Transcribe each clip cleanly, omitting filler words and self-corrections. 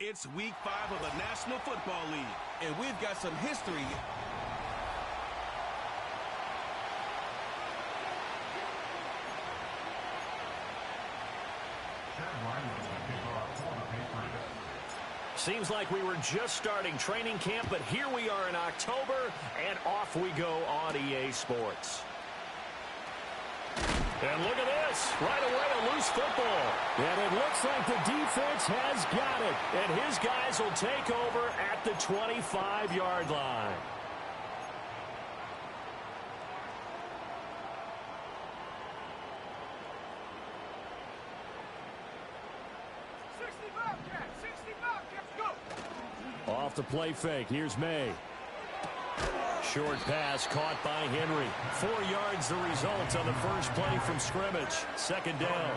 It's week 5 of the National Football League, and we've got some history. Seems like we were just starting training camp, but here we are in October, and off we go on EA Sports. And look at this. Right away, a loose football. And it looks like the defense has got it. And his guys will take over at the 25-yard line. Off the play fake. Here's May. Short pass caught by Henry. 4 yards the result on the first play from scrimmage. Second down.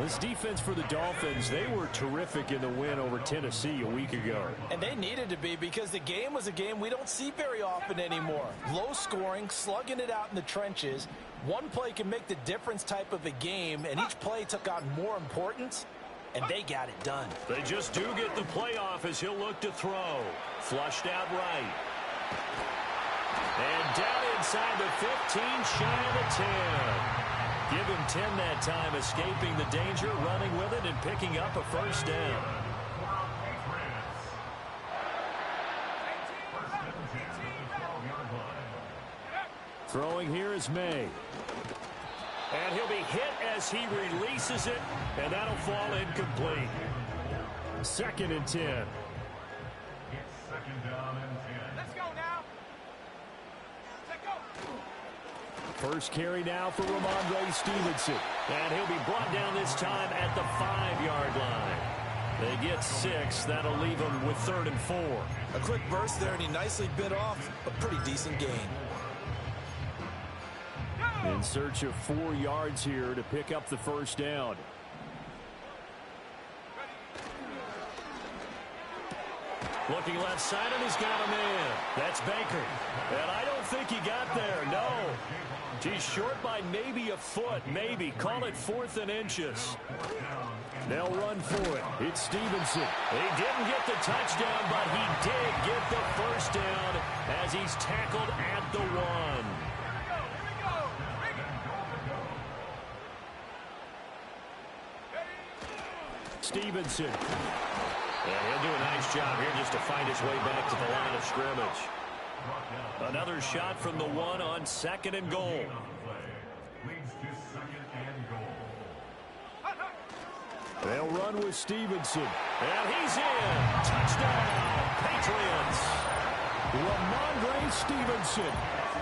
This defense for the Dolphins, they were terrific in the win over Tennessee a week ago. And they needed to be because the game was a game we don't see very often anymore. Low scoring, slugging it out in the trenches. One play can make the difference type of a game, and each play took on more importance, and they got it done. They just do get the playoff as he'll look to throw. Flushed out right. And down inside the 15, shy of the 10. Give him 10 that time, escaping the danger, running with it, and picking up a first down. Throwing here is May. And he'll be hit as he releases it, and that'll fall incomplete. 2nd and 10. It's 2nd down and 10. Let's go now. Let's go. First carry now for Ramondre Stevenson. And he'll be brought down this time at the 5-yard line. They get 6. That'll leave them with 3rd and 4. A quick burst there, and he nicely bit off a pretty decent gain. In search of 4 yards here to pick up the first down. Looking left side, and he's got a man. That's Baker. And I don't think he got there, no. He's short by maybe a foot, maybe. Call it 4th and inches. They'll run for it. It's Stevenson. He didn't get the touchdown, but he did get the first down as he's tackled at the 1. Stevenson. And he'll do a nice job here just to find his way back to the line of scrimmage. Another shot from the 1 on 2nd and goal. They'll run with Stevenson. And he's in. Touchdown, Patriots. Ramondre Stevenson.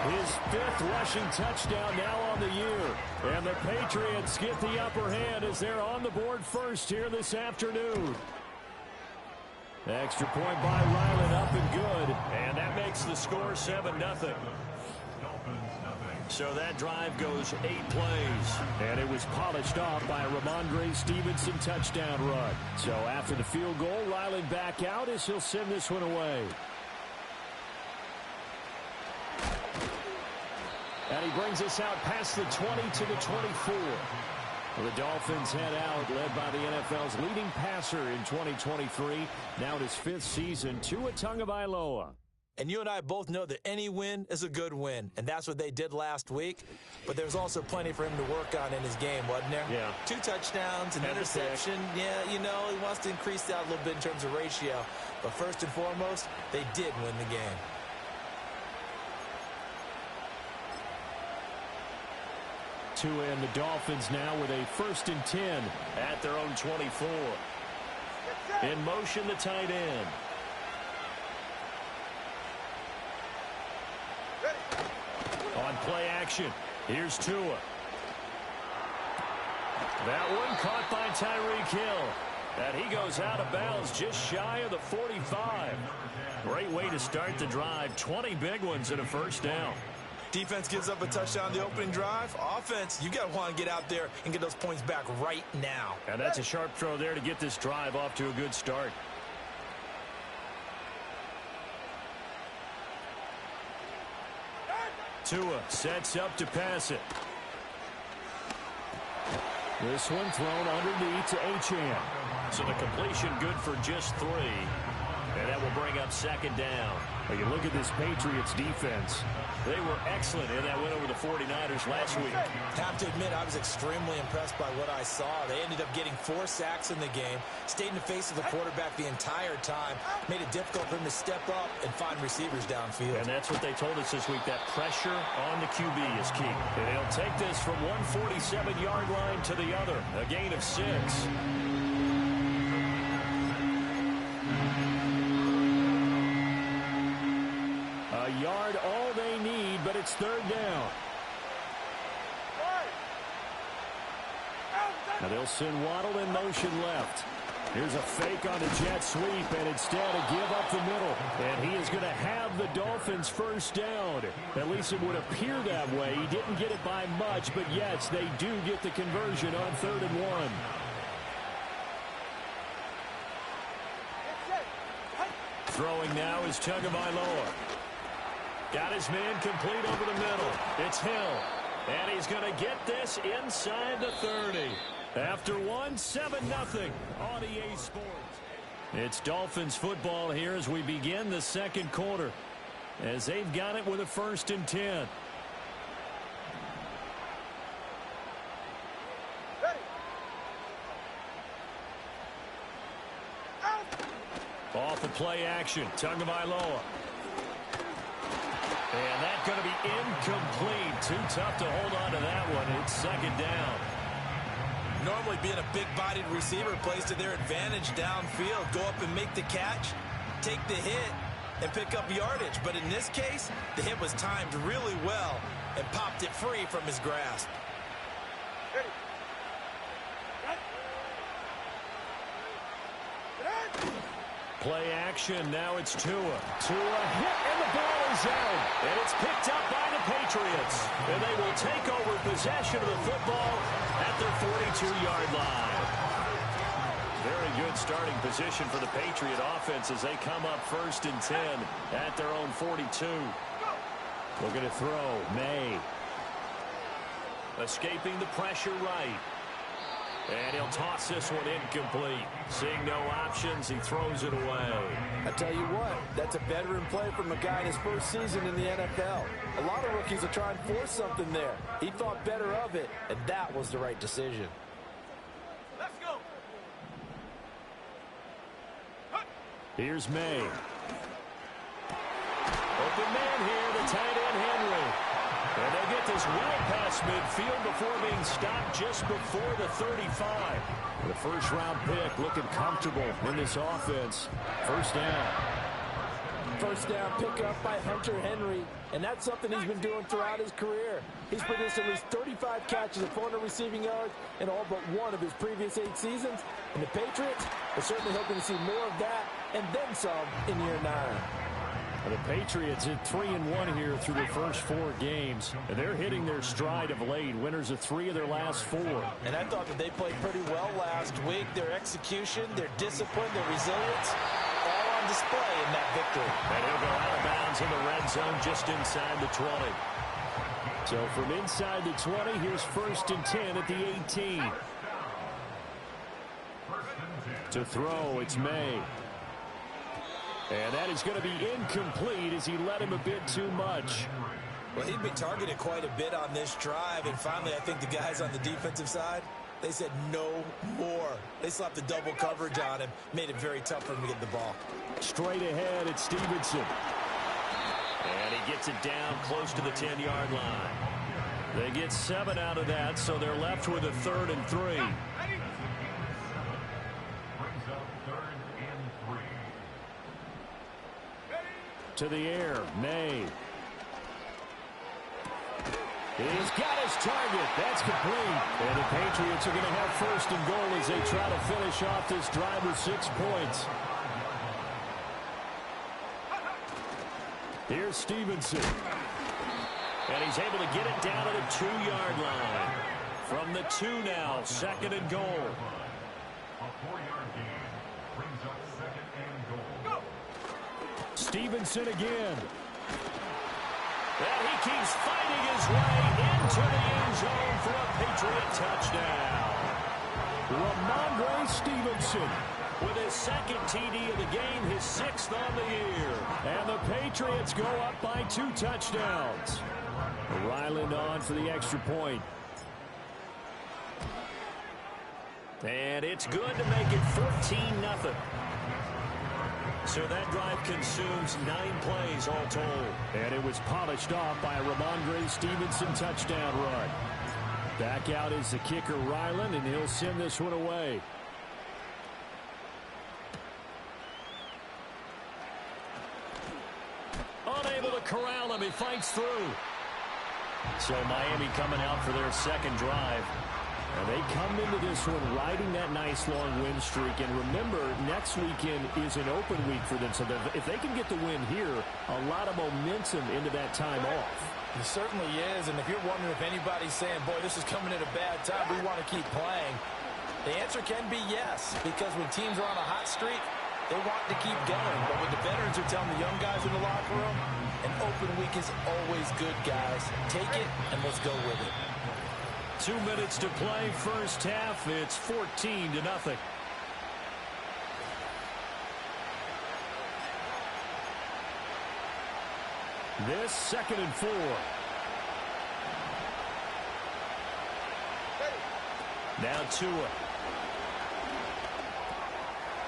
His 5th rushing touchdown now on the year. And the Patriots get the upper hand as they're on the board first here this afternoon. Extra point by Ryland, up and good. And that makes the score 7-0. So that drive goes 8 plays. And it was polished off by a Ramondre Stevenson touchdown run. So after the field goal, Ryland back out as he'll send this one away. And he brings us out past the 20 to the 24. The Dolphins head out, led by the NFL's leading passer in 2023. Now in his 5th season, Tua Tagovailoa. And you and I both know that any win is a good win, and that's what they did last week. But there's also plenty for him to work on in his game, wasn't there? Yeah. 2 touchdowns, an interception. Yeah, you know, he wants to increase that a little bit in terms of ratio. But first and foremost, they did win the game. Tua and the Dolphins now with a 1st and 10 at their own 24. In motion, the tight end. On play action, here's Tua. That one caught by Tyreek Hill. And he goes out of bounds just shy of the 45. Great way to start the drive. 20 big ones and a first down. Defense gives up a touchdown the opening drive. Offense, you got to want to get out there and get those points back right now. And that's a sharp throw there to get this drive off to a good start. Tua sets up to pass it. This one thrown underneath to Achane. So the completion good for just 3. And that will bring up second down. When you look at this Patriots defense, they were excellent in that win over the 49ers last week. Have to admit, I was extremely impressed by what I saw. They ended up getting 4 sacks in the game, stayed in the face of the quarterback the entire time, made it difficult for him to step up and find receivers downfield. And that's what they told us this week, that pressure on the QB is key. And they'll take this from one 47-yard line to the other, a gain of 6. A yard all they need, but it's third down. Now they'll send Waddle in motion left. Here's a fake on the jet sweep, and instead a give up the middle. And he is going to have the Dolphins first down. At least it would appear that way. He didn't get it by much, but yes, they do get the conversion on 3rd and 1. Throwing now is Tagovailoa. Got his man complete over the middle. It's Hill. And he's going to get this inside the 30. After 7-0 on EA Sports. It's Dolphins football here as we begin the second quarter. As they've got it with a 1st and 10. Off the play action, Tagovailoa. And that's going to be incomplete. Too tough to hold on to that one. It's second down. Normally being a big-bodied receiver plays to their advantage downfield. Go up and make the catch, take the hit, and pick up yardage. But in this case, the hit was timed really well and popped it free from his grasp. Play action. Now it's Tua. Tua hit, and the ball is out. And it's picked up by the Patriots. And they will take over possession of the football at their 42-yard line. Very good starting position for the Patriot offense as they come up 1st and 10 at their own 42. Looking to throw. May. Escaping the pressure right. And he'll toss this one incomplete. Seeing no options, he throws it away. I tell you what, that's a veteran play from a guy in his first season in the NFL. A lot of rookies will try and force something there. He thought better of it, and that was the right decision. Let's go. Here's May. Open man here, the tight end Henry. And they get this well past midfield before being stopped just before the 35. The first-round pick looking comfortable in this offense. First down. First down pickup by Hunter Henry, and that's something he's been doing throughout his career. He's produced at least 35 catches of 400 receiving yards in all but one of his previous 8 seasons. And the Patriots are certainly hoping to see more of that and then some in year 9. The Patriots at 3-1 here through their first 4 games. And they're hitting their stride of late. Winners of 3 of their last 4. And I thought that they played pretty well last week. Their execution, their discipline, their resilience, all on display in that victory. And he'll go out of bounds in the red zone just inside the 20. So from inside the 20, here's 1st and 10 at the 18. To throw, it's May. And that is going to be incomplete as he led him a bit too much. Well, he'd been targeted quite a bit on this drive, and finally I think the guys on the defensive side, they said no more. They slapped the double coverage on him, made it very tough for him to get the ball. Straight ahead, it's Stevenson. And he gets it down close to the 10-yard line. They get 7 out of that, so they're left with a 3rd and 3. To the air, May. He's got his target. That's complete. And the Patriots are going to have 1st and goal as they try to finish off this drive with 6 points. Here's Stevenson. And he's able to get it down to the 2-yard line. From the 2 now, 2nd and goal. A 4-yard gain brings up 2nd and goal. Stevenson again. And he keeps fighting his way into the end zone for a Patriot touchdown. Ramondre Stevenson with his second TD of the game, his 6th on the year. And the Patriots go up by 2 touchdowns. Ryland on for the extra point. And it's good to make it 14-0. So that drive consumes 9 plays all told. And it was polished off by a Ramondre Stevenson touchdown run. Back out is the kicker, Ryland, and he'll send this one away. Unable to corral him. He fights through. So Miami coming out for their second drive. And they come into this one riding that nice long win streak. And remember, next weekend is an open week for them. So if they can get the win here, a lot of momentum into that time off. It certainly is. And if you're wondering if anybody's saying, boy, this is coming at a bad time, we want to keep playing, the answer can be yes. Because when teams are on a hot streak, they want to keep going. But what the veterans are telling the young guys in the locker room, an open week is always good, guys. Take it and let's go with it. 2 minutes to play first half. It's 14-0. This 2nd and 4. Now Tua.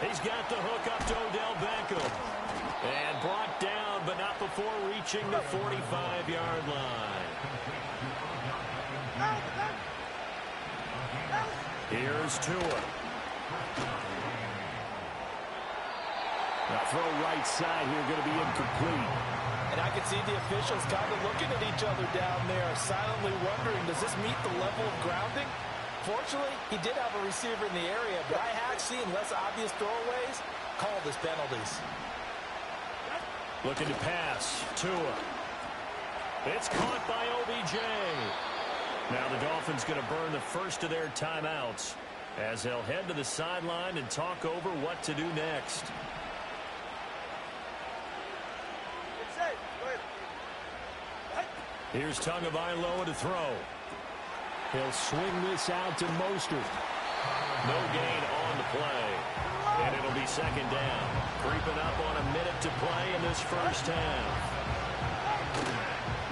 He's got the hook up to Odell Beckham. And brought down, but not before reaching the 45-yard line. Here's Tua. Now throw right side here, going to be incomplete. And I can see the officials kind of looking at each other down there, silently wondering, does this meet the level of grounding? Fortunately, he did have a receiver in the area, but I have seen less obvious throwaways called as penalties. Looking to pass. Tua. It's caught by OBJ. Now the Dolphins going to burn the first of their timeouts as they'll head to the sideline and talk over what to do next. Here's Tagovailoa to throw. He'll swing this out to Mostert. No gain on the play. And it'll be 2nd down. Creeping up on a minute to play in this first half.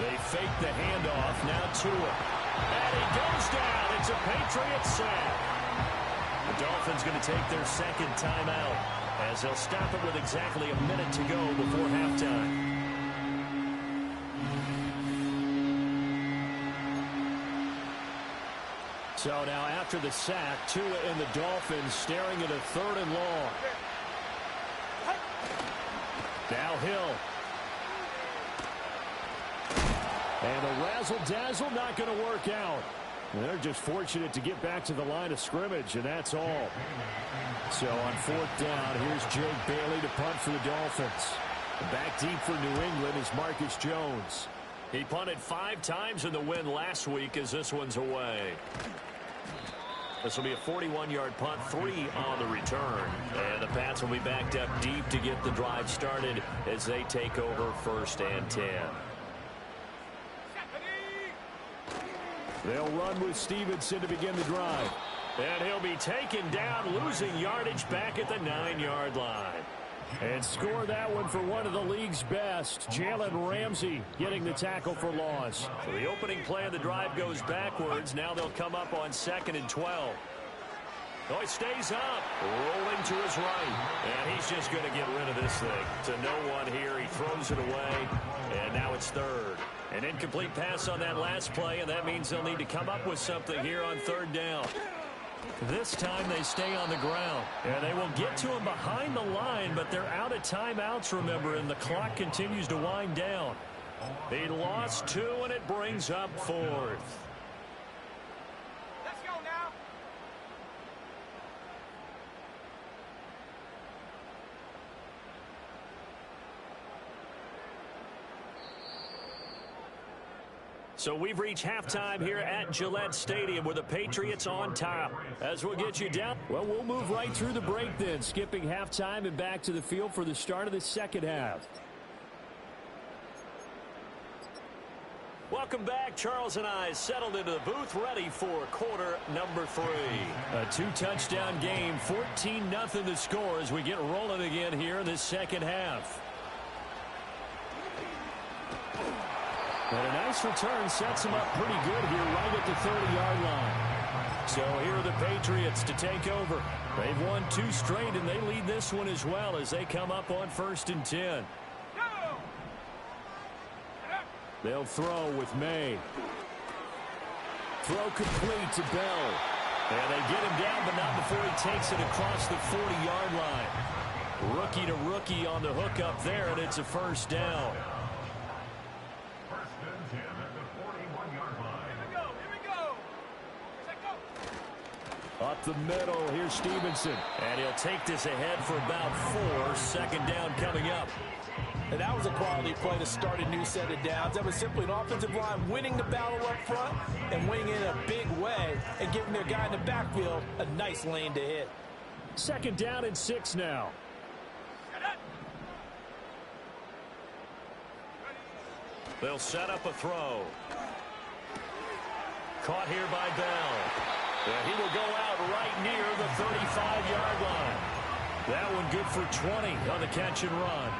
They fake the handoff. Now Tua. And he goes down. It's a Patriot sack. The Dolphins going to take their 2nd timeout as they'll stop it with exactly a minute to go before halftime. So now after the sack, Tua and the Dolphins staring at a 3rd and long. Now Hill. And the razzle-dazzle not going to work out. They're just fortunate to get back to the line of scrimmage, and that's all. So on 4th down, here's Jake Bailey to punt for the Dolphins. Back deep for New England is Marcus Jones. He punted 5 times in the win last week as this one's away. This will be a 41-yard punt, 3 on the return. And the Pats will be backed up deep to get the drive started as they take over 1st and 10. They'll run with Stevenson to begin the drive. And he'll be taken down, losing yardage back at the 9-yard line. And score that one for one of the league's best. Jalen Ramsey getting the tackle for loss. So the opening play of the drive goes backwards. Now they'll come up on 2nd and 12. Oh, he stays up, rolling to his right. And he's just going to get rid of this thing. To no one here, he throws it away. And now it's 3rd. An incomplete pass on that last play, and that means they'll need to come up with something here on 3rd down. This time they stay on the ground. And they will get to him behind the line, but they're out of timeouts, remember, and the clock continues to wind down. He lost 2, and it brings up 4th. Let's go now. So we've reached halftime here at Gillette Stadium with the Patriots on top. As we'll get you down. Well, we'll move right through the break then, skipping halftime and back to the field for the start of the 2nd half. Welcome back. Charles and I settled into the booth, ready for quarter number 3. A 2-touchdown game, 14-0 the score as we get rolling again here in this second half. And a nice return sets him up pretty good here right at the 30-yard line. So here are the Patriots to take over. They've won 2 straight, and they lead this one as well as they come up on 1st and 10. They'll throw with May. Throw complete to Bell. And they get him down, but not before he takes it across the 40-yard line. Rookie to rookie on the hook up there, and it's a first down. First and 10 at the 41-yard line. Here we go. Check go. Up the middle, here's Stevenson. And he'll take this ahead for about 4. Second down coming up. And that was a quality play to start a new set of downs. That was simply an offensive line winning the battle up front and winning in a big way and giving their guy in the backfield a nice lane to hit. Second down and 6 now. They'll set up a throw. Caught here by Bell. And he will go out right near the 35-yard line. That one good for 20 on the catch and run.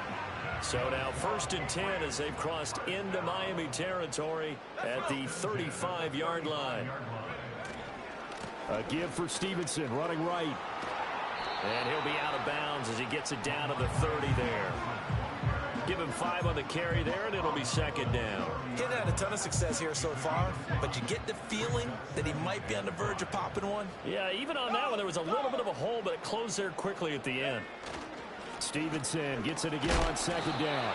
So now 1st and 10 as they've crossed into Miami territory at the 35-yard line. A give for Stevenson running right. And he'll be out of bounds as he gets it down to the 30 there. Give him 5 on the carry there, and it'll be second down. He hasn't had a ton of success here so far, but you get the feeling that he might be on the verge of popping one. Yeah, even on that one, there was a little bit of a hole, but it closed there quickly at the end. Stevenson gets it again on second down.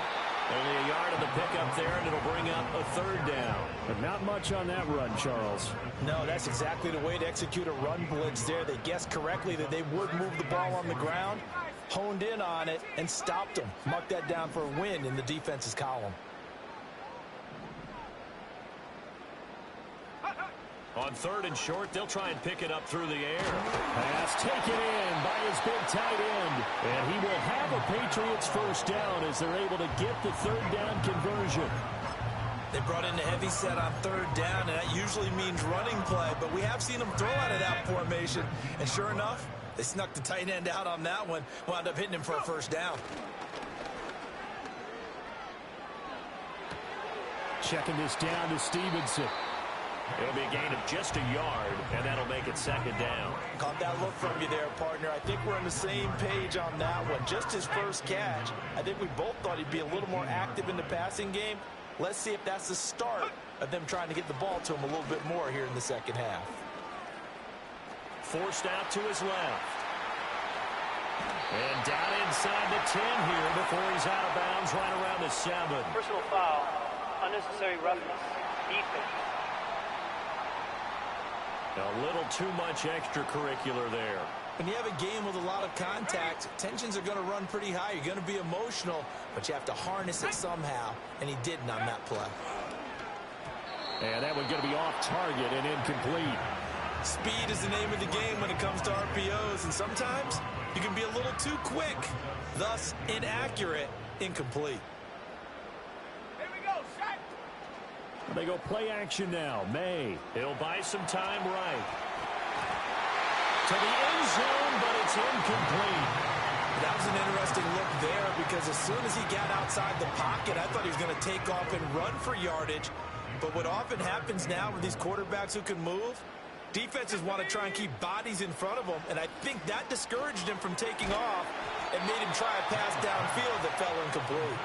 Only a yard of the pickup there, and it'll bring up a third down. But not much on that run, Charles. No, that's exactly the way to execute a run blitz there. They guessed correctly that they would move the ball on the ground, honed in on it, and stopped them. Mark that down for a win in the defense's column. On 3rd and short, they'll try and pick it up through the air. Pass taken in by his big tight end. And he will have a Patriots first down as they're able to get the 3rd down conversion. They brought in the heavy set on 3rd down, and that usually means running play. But we have seen them throw out of that formation. And sure enough, they snuck the tight end out on that one. Wound up hitting him for a first down. Checking this down to Stevenson. It'll be a gain of just a yard, and that'll make it second down. Caught that look from you there, partner. I think we're on the same page on that one. Just his first catch. I think we both thought he'd be a little more active in the passing game. Let's see if that's the start of them trying to get the ball to him a little bit more here in the second half. Forced out to his left. And down inside the 10 here before he's out of bounds right around the 7. Personal foul. Unnecessary roughness. Defense. A little too much extracurricular there. When you have a game with a lot of contact, tensions are going to run pretty high. You're going to be emotional, but you have to harness it somehow, and he didn't on that play. And that one's going to be off target and incomplete. Speed is the name of the game when it comes to RPOs, and sometimes you can be a little too quick, thus inaccurate, incomplete. They go play action now. May. He'll buy some time right. To the end zone, but it's incomplete. That was an interesting look there because as soon as he got outside the pocket, I thought he was going to take off and run for yardage. But what often happens now with these quarterbacks who can move, defenses want to try and keep bodies in front of them, and I think that discouraged him from taking off and made him try a pass downfield that fell incomplete.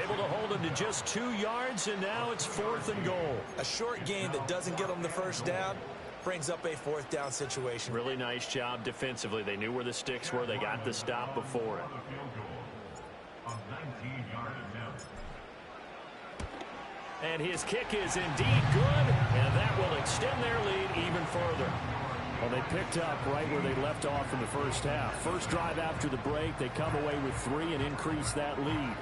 Able to hold him to just 2 yards, and now it's 4th and goal. A short gain that doesn't get them the first down brings up a 4th down situation. Really nice job defensively. They knew where the sticks were. They got the stop before it. And his kick is indeed good, and that will extend their lead even further. Well, they picked up right where they left off in the first half. First drive after the break, they come away with 3 and increase that lead.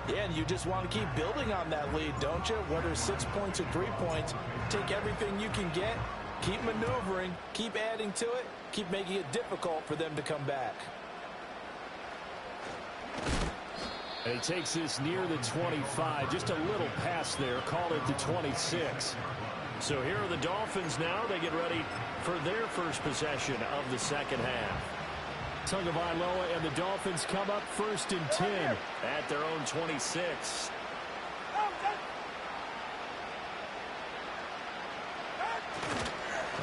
Yeah, and you just want to keep building on that lead, don't you? Whether it's 6 points or 3 points, take everything you can get, keep maneuvering, keep adding to it, keep making it difficult for them to come back. And he takes this near the 25. Just a little pass there. Call it the 26. So here are the Dolphins now. They get ready for their first possession of the second half. Tagovailoa and the Dolphins come up 1st and 10 at their own 26.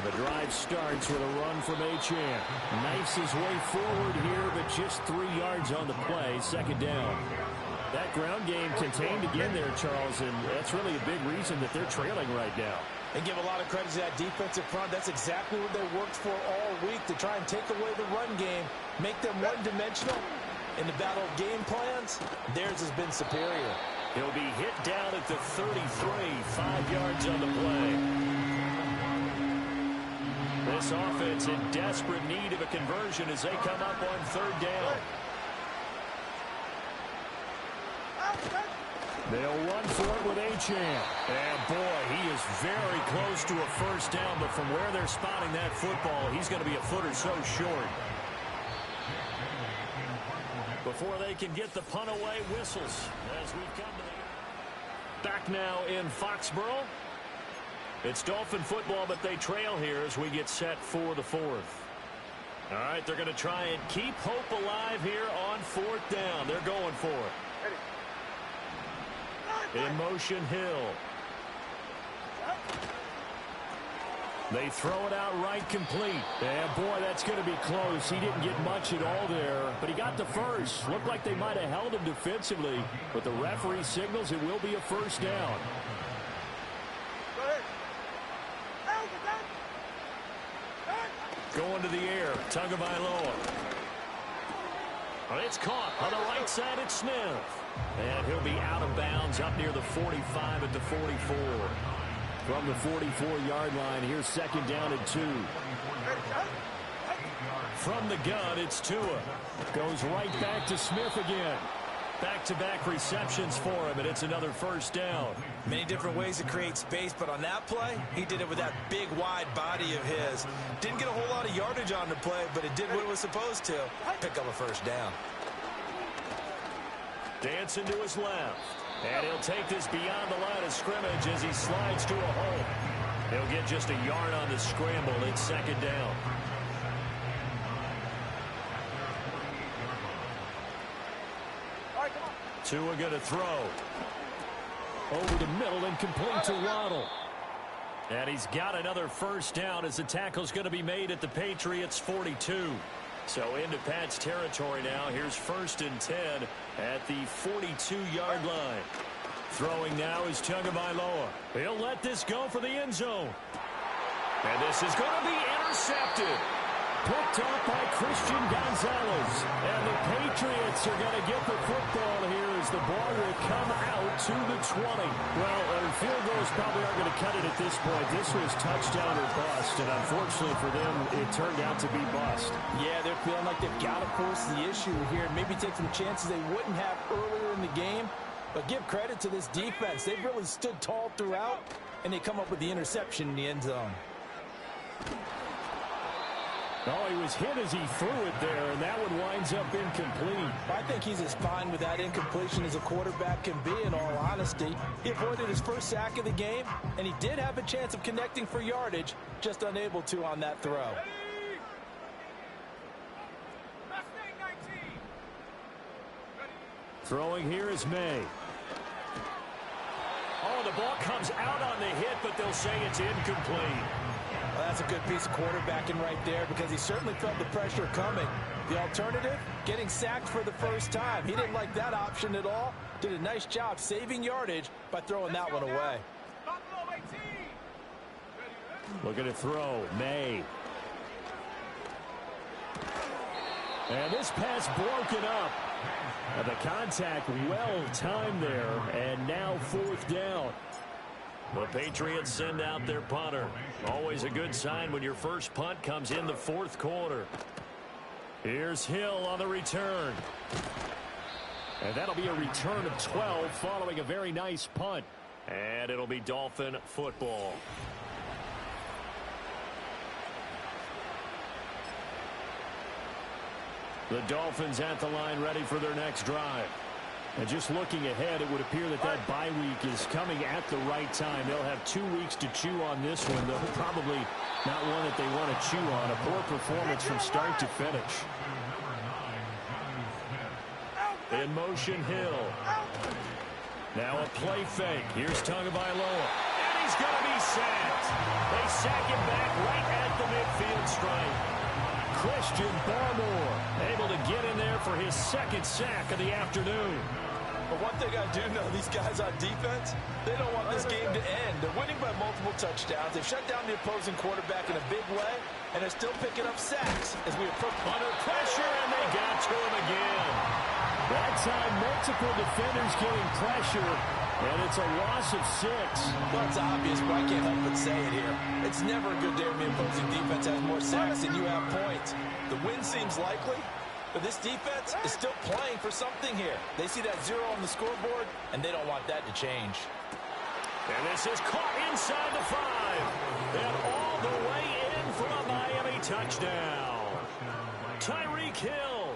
The drive starts with a run from Achane. Knifes his way forward here, but just 3 yards on the play. Second down. That ground game contained again there, Charles, and that's really a big reason that they're trailing right now. And give a lot of credit to that defensive front. That's exactly what they worked for all week, to try and take away the run game, make them one-dimensional. In the battle of game plans, theirs has been superior. He'll be hit down at the 33, 5 yards on the play. This offense in desperate need of a conversion as they come up on 3rd down. They'll run for it with Achane. And boy, he is very close to a first down, but from where they're spotting that football, he's going to be a foot or so short. Before they can get the punt away, whistles as we've come to the... Back now in Foxborough. It's Dolphin football, but they trail here as we get set for the 4th. All right, they're going to try and keep hope alive here on 4th down. They're going for it. In motion, Hill. They throw it out right, complete. And boy, that's going to be close. He didn't get much at all there, but he got the first. Looked like they might have held him defensively, but the referee signals it will be a first down. Going to the air, Tagovailoa. Well, it's caught on the right side. It's Smith. And he'll be out of bounds up near the 45 at the 44. From the 44-yard line, here's 2nd down and 2. From the gun, it's Tua. Goes right back to Smith again. Back-to-back receptions for him, and it's another first down. Many different ways to create space, but on that play, he did it with that big, wide body of his. Didn't get a whole lot of yardage on the play, but it did what it was supposed to. Pick up a first down. Dancing to his left. And he'll take this beyond the line of scrimmage as he slides to a hole. He'll get just a yard on the scramble. It's 2nd down. Tua going to throw. Over the middle and complete to Waddle. And he's got another first down as the tackle's going to be made at the Patriots 42. So into Pat's territory now. Here's 1st and 10 at the 42-yard line. Throwing now is Tagovailoa. He'll let this go for the end zone. And this is going to be intercepted. Picked up by Christian Gonzalez. And the Patriots are going to get the football here as the ball will come out to the 20. Well, field goals probably aren't going to cut it at this point. This was touchdown or bust, and unfortunately for them, it turned out to be bust. Yeah, they're feeling like they've got to force the issue here and maybe take some chances they wouldn't have earlier in the game. But give credit to this defense. They've really stood tall throughout, and they come up with the interception in the end zone. Oh, he was hit as he threw it there, and that one winds up incomplete. I think he's as fine with that incompletion as a quarterback can be, in all honesty. He avoided his first sack of the game, and he did have a chance of connecting for yardage, just unable to on that throw. Throwing here is May. Oh, the ball comes out on the hit, but they'll say it's incomplete. Well, that's a good piece of quarterbacking right there because he certainly felt the pressure coming. The alternative, getting sacked for the first time. He didn't like that option at all. Did a nice job saving yardage by throwing that one away. Looking to throw, May. And this pass broken up. And the contact well timed there, and now 4th down. The Patriots send out their punter. Always a good sign when your first punt comes in the 4th quarter. Here's Hill on the return. And that'll be a return of 12 following a very nice punt. And it'll be Dolphin football. The Dolphins at the line ready for their next drive. And just looking ahead, it would appear that that bye week is coming at the right time. They'll have 2 weeks to chew on this one, though probably not one that they want to chew on. A poor performance from start to finish. In motion, Hill. Now a play fake. Here's Tagovailoa. And he's going to be sacked. They sack him back right at the midfield stripe. Christian Barmore able to get in there for his second sack of the afternoon. But one thing I do know, these guys on defense, they don't want this game to end. They're winning by multiple touchdowns. They've shut down the opposing quarterback in a big way, and they're still picking up sacks as we approach. Under pressure, and they got to him again. That time, multiple defenders getting pressure, and it's a loss of 6. Well, it's obvious, but I can't help but say it here. It's never a good day when the opposing defense has more sacks than you have points. The win seems likely, but this defense is still playing for something here. They see that 0 on the scoreboard, and they don't want that to change. And this is caught inside the 5. And all the way in for a Miami touchdown. Tyreek Hill,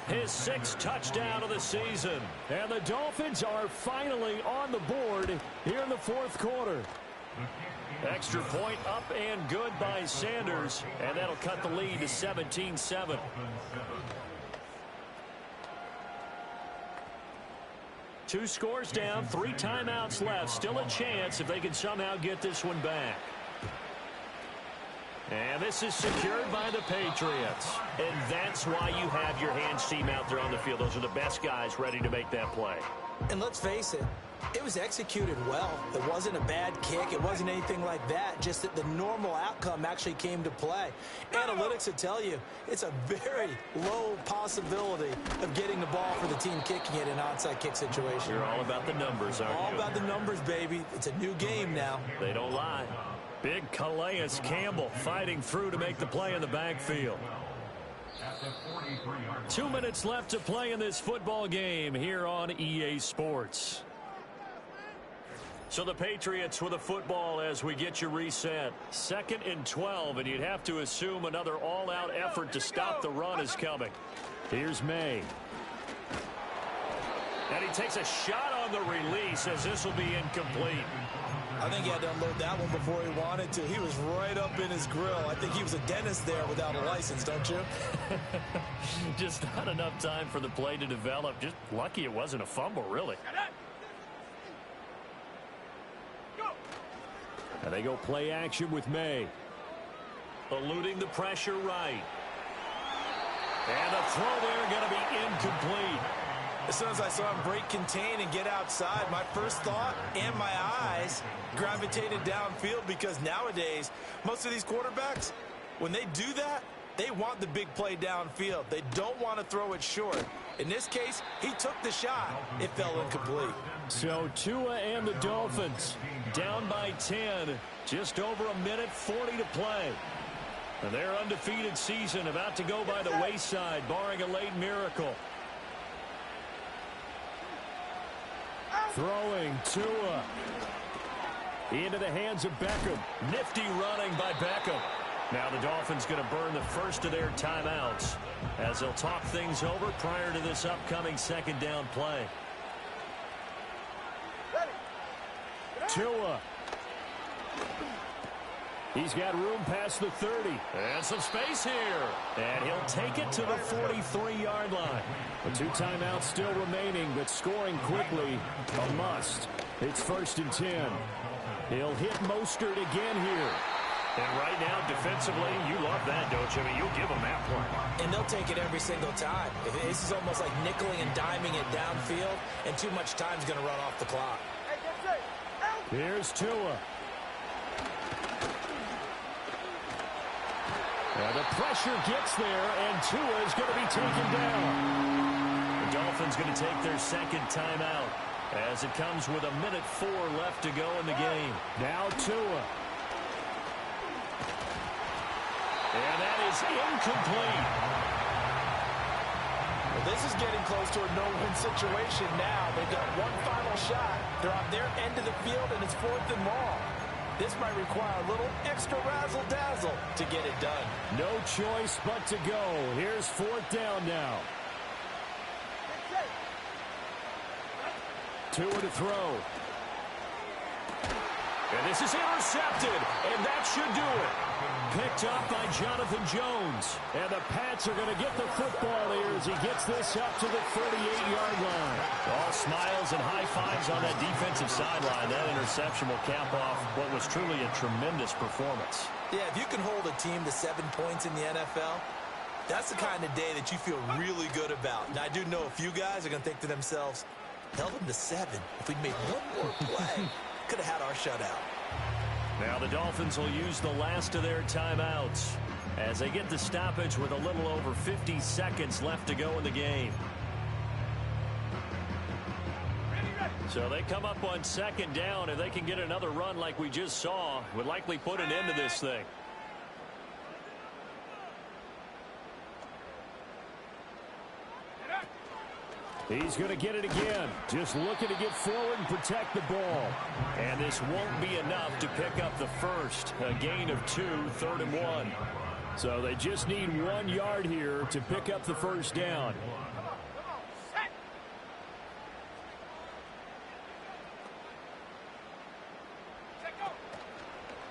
his 6th touchdown of the season. And the Dolphins are finally on the board here in the 4th quarter. Extra point up and good by Sanders, and that'll cut the lead to 17-7. Two scores down, 3 timeouts left. Still a chance if they can somehow get this one back. And this is secured by the Patriots. And that's why you have your hands team out there on the field. Those are the best guys ready to make that play. And let's face it, it was executed well. It wasn't a bad kick. It wasn't anything like that. Just that the normal outcome actually came to play. Analytics will tell you it's a very low possibility of getting the ball for the team kicking it in an onside kick situation. You're all about the numbers, aren't you? All about the numbers, baby. It's a new game now. They don't lie. Big Calais Campbell fighting through to make the play in the backfield. 2 minutes left to play in this football game here on EA Sports. So the Patriots with a football as we get you reset. 2nd and 12, and you'd have to assume another all-out effort to stop the run is coming. Here's May. And he takes a shot on the release as this will be incomplete. I think he had to unload that one before he wanted to. He was right up in his grill. I think he was a dentist there without a license, don't you? Just not enough time for the play to develop. Just lucky it wasn't a fumble, really. And they go play action with May. Eluding the pressure right. And the throw there going to be incomplete. As soon as I saw him break contain and get outside, my first thought and my eyes gravitated downfield, because nowadays, most of these quarterbacks, when they do that, they want the big play downfield. They don't want to throw it short. In this case, he took the shot. It fell incomplete. So Tua and the Dolphins down by 10. Just over a minute 40 to play. And their undefeated season about to go by the wayside, barring a late miracle. Throwing Tua into the hands of Beckham. Nifty running by Beckham. Now the Dolphins going to burn the first of their timeouts as they'll talk things over prior to this upcoming 2nd down play. Tua. He's got room past the 30. And some space here. And he'll take it to the 43-yard line. The 2 timeouts still remaining, but scoring quickly a must. It's 1st and 10. He'll hit Mostert again here. And right now, defensively, you love that, don't you? I mean, you'll give them that play. And they'll take it every single time. This is almost like nickeling and diming it downfield, and too much time's going to run off the clock. Here's Tua. And the pressure gets there, and Tua is going to be taken down. The Dolphins going to take their 2nd timeout as it comes with a minute 4 left to go in the game. Now Tua. And that is incomplete. Well, this is getting close to a no-win situation now. They've got one final shot. They're on their end of the field, and it's 4th and long. This might require a little extra razzle-dazzle to get it done. No choice but to go. Here's 4th down now. to throw. And this is intercepted, and that should do it. Picked up by Jonathan Jones. And the Pats are going to get the football here as he gets this up to the 38-yard line. All smiles and high fives on that defensive sideline. That interception will cap off what was truly a tremendous performance. Yeah, if you can hold a team to 7 points in the NFL, that's the kind of day that you feel really good about. And I do know a few guys are going to think to themselves, held them to 7. If we'd made one more play, could have had our shutout. Now the Dolphins will use the last of their timeouts as they get the stoppage with a little over 50 seconds left to go in the game. So they come up on second down. If they can get another run like we just saw, would likely put an end to this thing. He's going to get it again. Just looking to get forward and protect the ball. And this won't be enough to pick up the first. A gain of 2, 3rd and 1. So they just need 1 yard here to pick up the first down.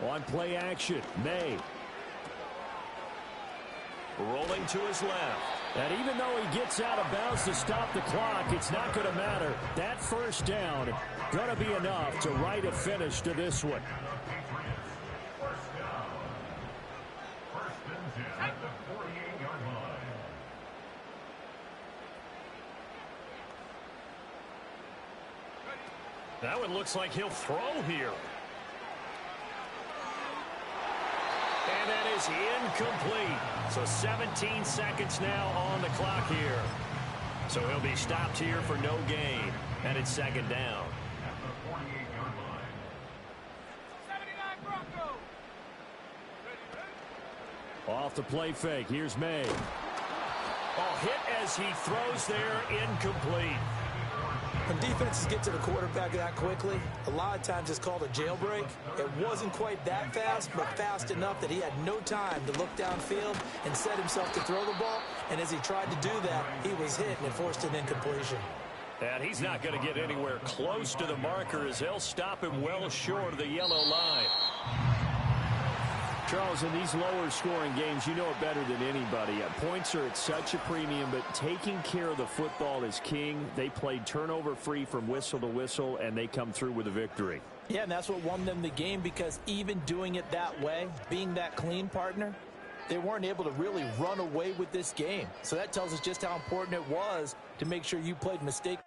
On play action, May. Rolling to his left. And even though he gets out of bounds to stop the clock, it's not going to matter. That first down going to be enough to write a finish to this one. That one looks like he'll throw here. And that is incomplete. So 17 seconds now on the clock here. So he'll be stopped here for no gain. And it's second down. At the 48-yard line. 79 Broncos. Off the play fake. Here's May. Hit as he throws there, incomplete. When defenses get to the quarterback that quickly, a lot of times it's called a jailbreak. It wasn't quite that fast, but fast enough that he had no time to look downfield and set himself to throw the ball. And as he tried to do that, he was hit and it forced an incompletion. And he's not going to get anywhere close to the marker as they'll stop him well short of the yellow line. Charles, in these lower scoring games, you know it better than anybody. Points are at such a premium, but taking care of the football is king. They played turnover free from whistle to whistle, and they come through with a victory. Yeah, and that's what won them the game, because even doing it that way, being that clean partner, they weren't able to really run away with this game. So that tells us just how important it was to make sure you played mistake.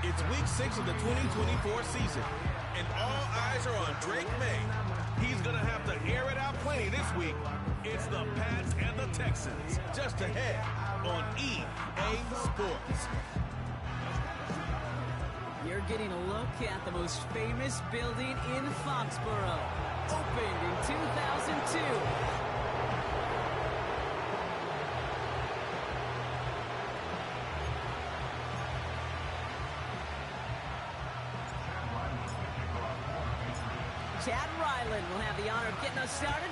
It's week 6 of the 2024 season, and all eyes are on Drake May. He's going to have to air it out plenty this week. It's the Pats and the Texans, just ahead on EA Sports. You're getting a look at the most famous building in Foxborough. Opened in 2002. Chad Ryland will have the honor of getting us started.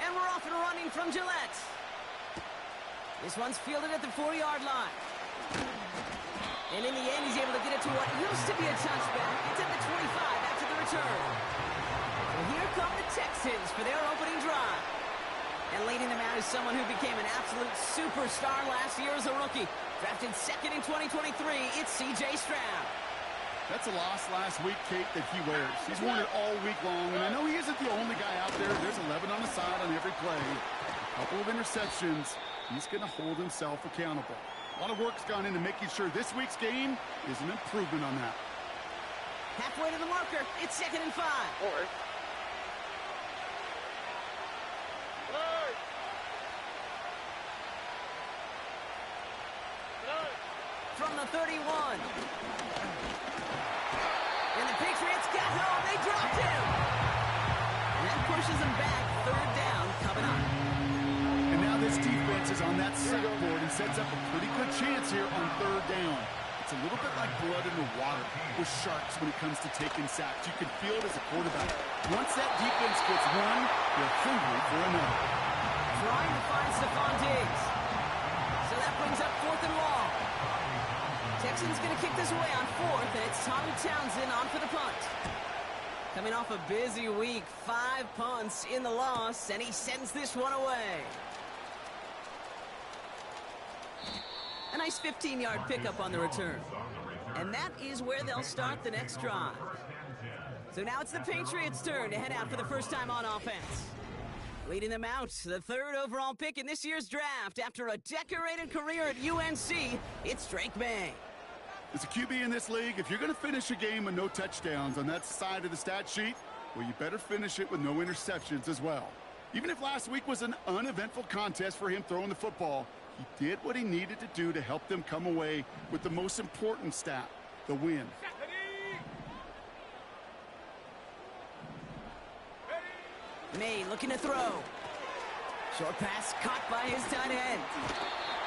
And we're off and running from Gillette. This one's fielded at the 4-yard line. And in the end, he's able to get it to what used to be a touchback. It's at the 25 after the return. So here come the Texans for their opening drive. And leading them out is someone who became an absolute superstar last year as a rookie. Drafted second in 2023, it's C.J. Stroud. That's a loss last week, Kate, that he wears. He's worn it all week long, and I know he isn't the only guy out there. There's 11 on the side on every play. A couple of interceptions. He's going to hold himself accountable. A lot of work's gone into making sure this week's game is an improvement on that. Halfway to the marker, it's 2nd and 5. From the 31. And the Patriots got home. They dropped him. And that pushes them back. 3rd down coming up. And now this defense is on that sack board and sets up a pretty good chance here on 3rd down. It's a little bit like blood in the water with sharks when it comes to taking sacks. You can feel it as a quarterback. Once that defense gets one, they're hungry for another. Trying to find Stephon Diggs. So that brings up 4th and long. Texans going to kick this away on 4th, and it's Tommy Townsend on for the punt. Coming off a busy week, 5 punts in the loss, and he sends this one away. A nice 15-yard pickup on the return. And that is where they'll start the next drive. So now it's the Patriots' turn to head out for the first time on offense. Leading them out, the 3rd overall pick in this year's draft after a decorated career at UNC, it's Drake May. As a QB in this league, if you're going to finish a game with no touchdowns on that side of the stat sheet, well, you better finish it with no interceptions as well. Even if last week was an uneventful contest for him throwing the football, he did what he needed to do to help them come away with the most important stat, the win. May looking to throw. Short pass caught by his tight end.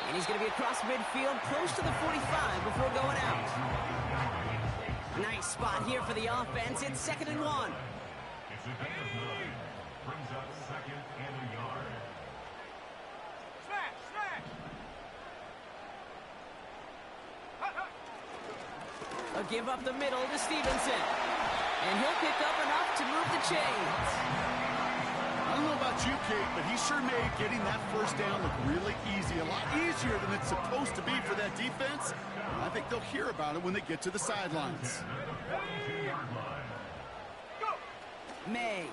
And he's going to be across midfield, close to the 45 before going out. Nice spot here for the offense. It's 2nd and 1. Brings up 2nd and a yard. A give up the middle to Stevenson. And he'll pick up enough to move the chains. I don't know about you, Kate, but he sure made getting that first down look really easy. A lot easier than it's supposed to be for that defense. I think they'll hear about it when they get to the sidelines. May.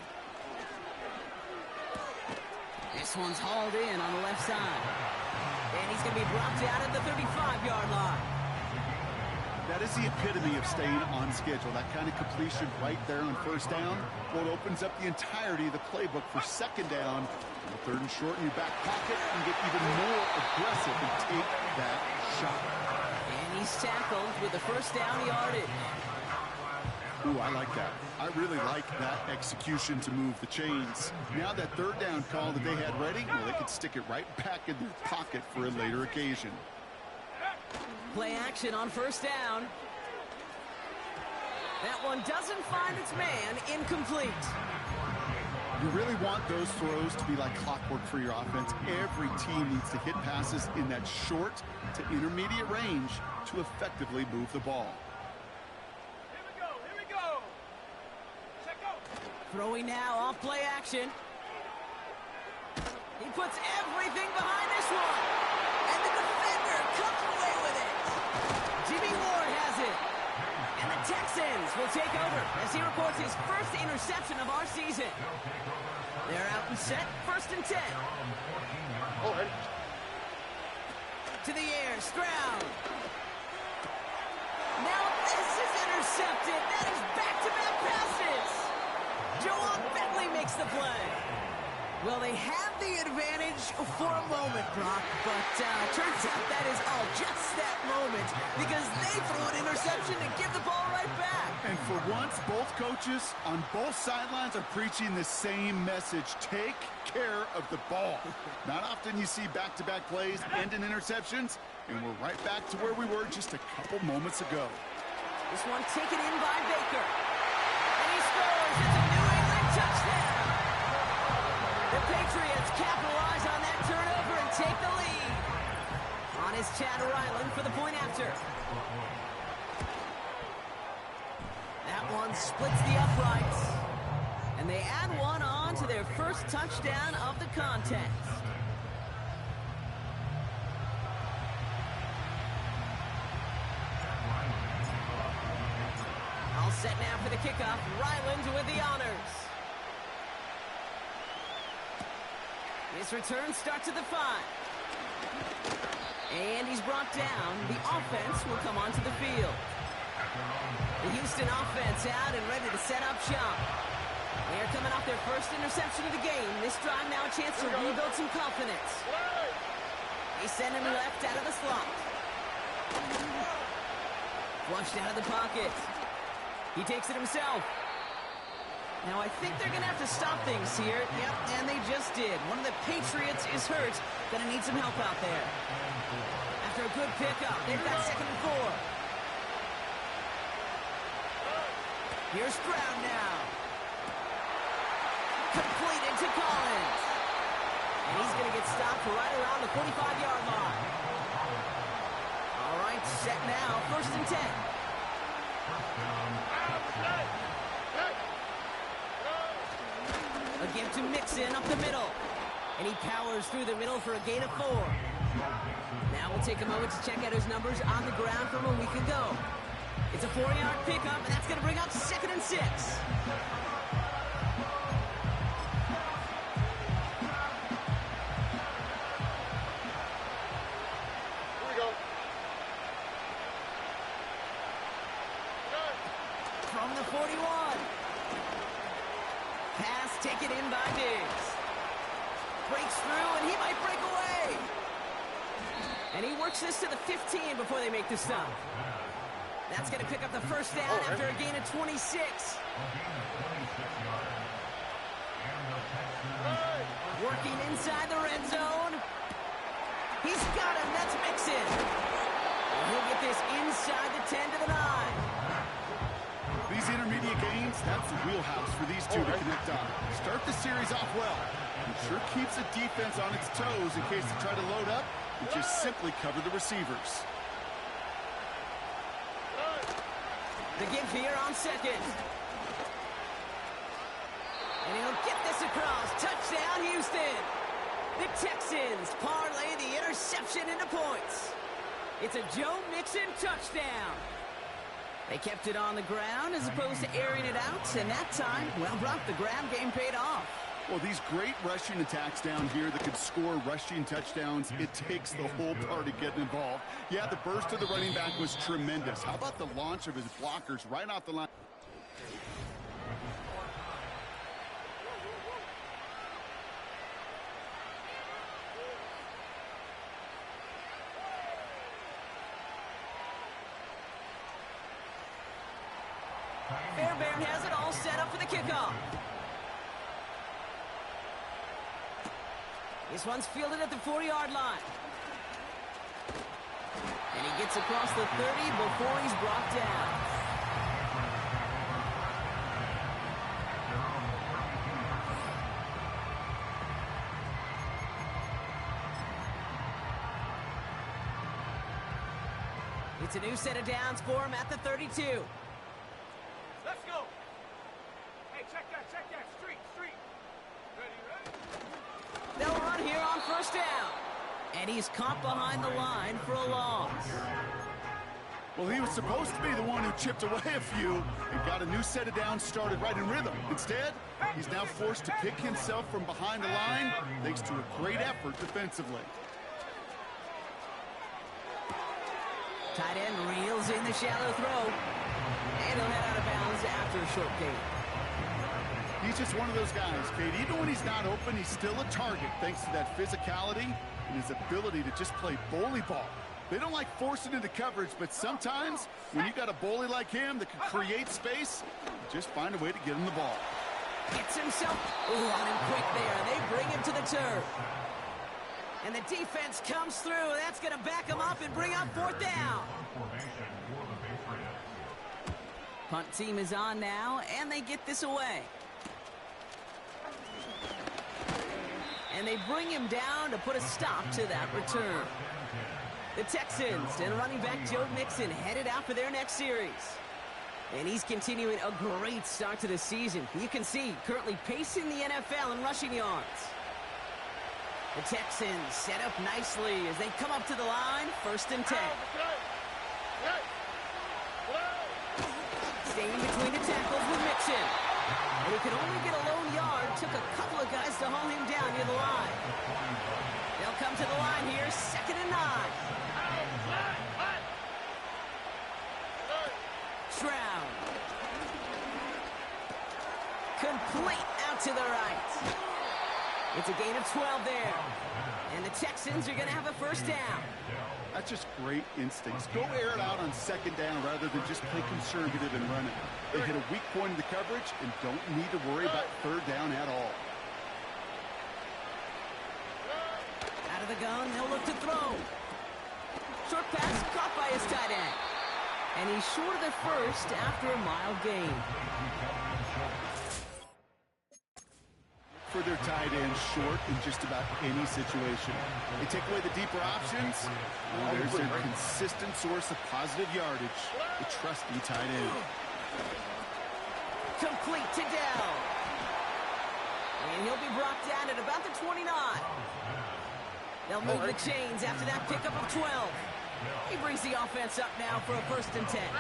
This one's hauled in on the left side. And he's going to be brought down at the 35-yard line. That is the epitome of staying on schedule. That kind of completion right there on first down. Well, it opens up the entirety of the playbook for 2nd down. On the 3rd and short in your back pocket, and get even more aggressive and take that shot. And he's tackled with the first down yardage. Ooh, I like that. I really like that execution to move the chains. Now that 3rd down call that they had ready, well, they could stick it right back in their pocket for a later occasion. Play action on first down. That one doesn't find its man. Incomplete. You really want those throws to be like clockwork for your offense. Every team needs to hit passes in that short to intermediate range to effectively move the ball. Here we go. Check out. Throwing now off play action. He puts everything behind this one. And the defender comes away with it. Jimmy Ward has it. And the Texans will take over as he records his first interception of our season. They're out and set, 1st and 10. To the air, Stroud. Now this is intercepted. That is back-to-back passes. Joan Bentley makes the play. Well, they have the advantage for a moment, Brock, but turns out that is all just that moment because they threw an interception to give the ball right For once, both coaches on both sidelines are preaching the same message. Take care of the ball. Not often you see back-to-back plays end in interceptions, and we're right back to where we were just a couple moments ago. This one taken in by Baker. And he scores. It's a New England touchdown. The Patriots capitalize on that turnover and take the lead. On is Chad Ryland for the point after. That one splits the uprights. And they add one on to their first touchdown of the contest. All set now for the kickoff. Ryland with the honors. His return starts at the 5. And he's brought down. The offense will come onto the field. The Houston offense out and ready to set up shop. They are coming off their first interception of the game. This drive now a chance to rebuild some confidence. They send him left out of the slot. Flushed out of the pocket. He takes it himself. Now I think they're going to have to stop things here. Yep, and they just did. One of the Patriots is hurt. Going to need some help out there. After a good pickup, they've got 2nd and 4. Here's Stroud now. Completed to Collins. And he's going to get stopped right around the 45-yard line. All right, set now, 1st and 10. A give to Mixon up the middle. And he powers through the middle for a gain of 4. Now we'll take a moment to check out his numbers on the ground from a week ago. It's a 4-yard pickup, and that's going to bring up 2nd and 6. From the 41. Pass taken in by Diggs. Breaks through, and he might break away. And he works this to the 15 before they make the stop. That's going to pick up the first down after a gain of 26. Working inside the red zone. He's got him. That's Mixon. And he'll get this inside the 10 to the 9. These intermediate gains, that's the wheelhouse for these two to connect on. Start the series off well. It sure keeps the defense on its toes in case they try to load up and just simply cover the receivers. The give here on 2nd. And he'll get this across. Touchdown, Houston. The Texans parlay the interception into points. It's a Joe Mixon touchdown. They kept it on the ground as opposed to airing it out. And that time, well, Brock, the ground game paid off. Well, these great rushing attacks down here that could score rushing touchdowns, it takes the whole party getting involved. Yeah, the burst of the running back was tremendous. How about the launch of his blockers right off the line? Fairbairn has it all set up for the kickoff. This one's fielded at the 40-yard line. And he gets across the 30 before he's brought down. It's a new set of downs for him at the 32. Let's go. Hey, check that. Street. Ready? They'll run here on 1st down. And he's caught behind the line for a loss. Well, he was supposed to be the one who chipped away a few and got a new set of downs started right in rhythm. Instead, he's now forced to pick himself from behind the line thanks to a great effort defensively. Tight end reels in the shallow throw. And he'll head out of bounds after a short gain. He's just one of those guys, Kate. Even when he's not open, he's still a target thanks to that physicality and his ability to just play bully ball. They don't like forcing into coverage, but sometimes when you got a bully like him that can create space, just find a way to get him the ball. Gets himself on him quick there. They bring him to the turf. And the defense comes through. That's going to back him up and bring up fourth down. Punt team is on now, and they get this away. And they bring him down to put a stop to that return. The Texans and running back Joe Mixon headed out for their next series. And he's continuing a great start to the season. You can see currently pacing the NFL in rushing yards. The Texans set up nicely as they come up to the line, 1st and 10. Staying between the tackles with Mixon. And he could only get a lone yard. Took a couple of guys to haul him down near the line. They'll come to the line here, 2nd and 9. Stroud. Complete out to the right. It's a gain of 12 there. And the Texans are going to have a 1st down. That's just great instincts. Go air it out on 2nd down rather than just play conservative and run it. They hit a weak point in the coverage and don't need to worry about 3rd down at all. Out of the gun, they'll look to throw. Short pass caught by his tight end. And he's short of the 1st after a mild gain. For their tight end short in just about any situation. They take away the deeper options. Well, there's their consistent source of positive yardage. The trusty tight end. Complete to Dell. And he'll be brought down at about the 29. They'll move the chains after that pickup of 12. He brings the offense up now for a 1st and 10. Out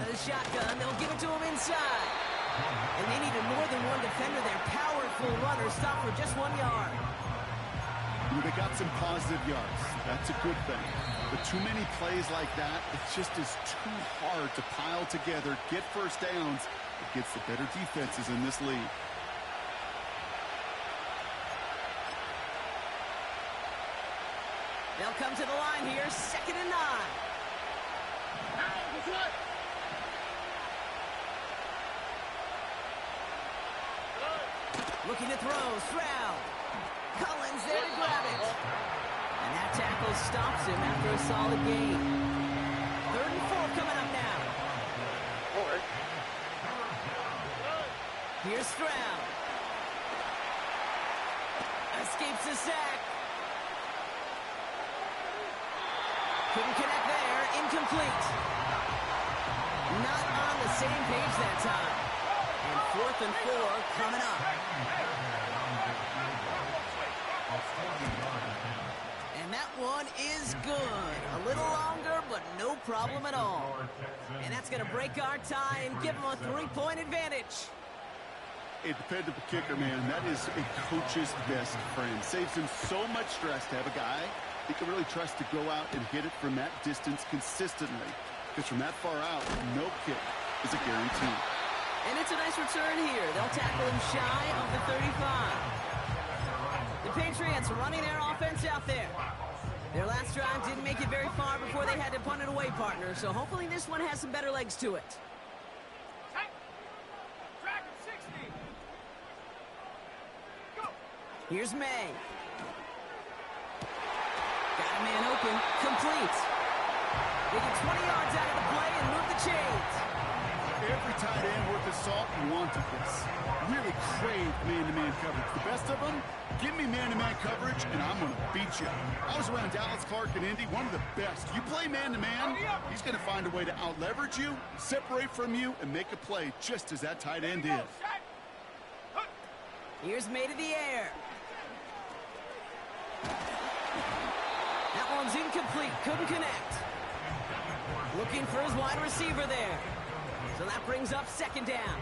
of the shotgun, they'll give it to him inside. And they needed more than one defender. Their powerful runner stopped for just 1 yard. They got some positive yards. That's a good thing. But too many plays like that, it just is too hard to pile together, get 1st downs against the better defenses in this league. They'll come to the line here, 2nd and 9. Looking to throw, Stroud. Collins there to grab it. And that tackle stops him after a solid gain. 3rd and 4 coming up now. Here's Stroud. Escapes the sack. Couldn't connect there. Incomplete. Not on the same page that time. And 4th and 4 coming up. And that one is good. A little longer, but no problem at all. And that's going to break our tie and give them a 3-point advantage. A dependable kicker, man. That is a coach's best friend. Saves him so much stress to have a guy he can really trust to go out and hit it from that distance consistently. Because from that far out, no kick is a guarantee. And it's a nice return here. They'll tackle him shy of the 35. The Patriots running their offense out there. Their last drive didn't make it very far before they had to punt it away, partner. So hopefully this one has some better legs to it. Here's May. Got a man open. Complete. They get 20 yards out of the play and move the chains. Every tight end worth his salt wanted this. Really craved man-to-man coverage. The best of them, give me man-to-man coverage, and I'm going to beat you. I was around Dallas, Clark, and Indy, one of the best. You play man-to-man, he's going to find a way to out-leverage you, separate from you, and make a play just as that tight end did. Here's May to the air. That one's incomplete. Couldn't connect. Looking for his wide receiver there. So that brings up 2nd down.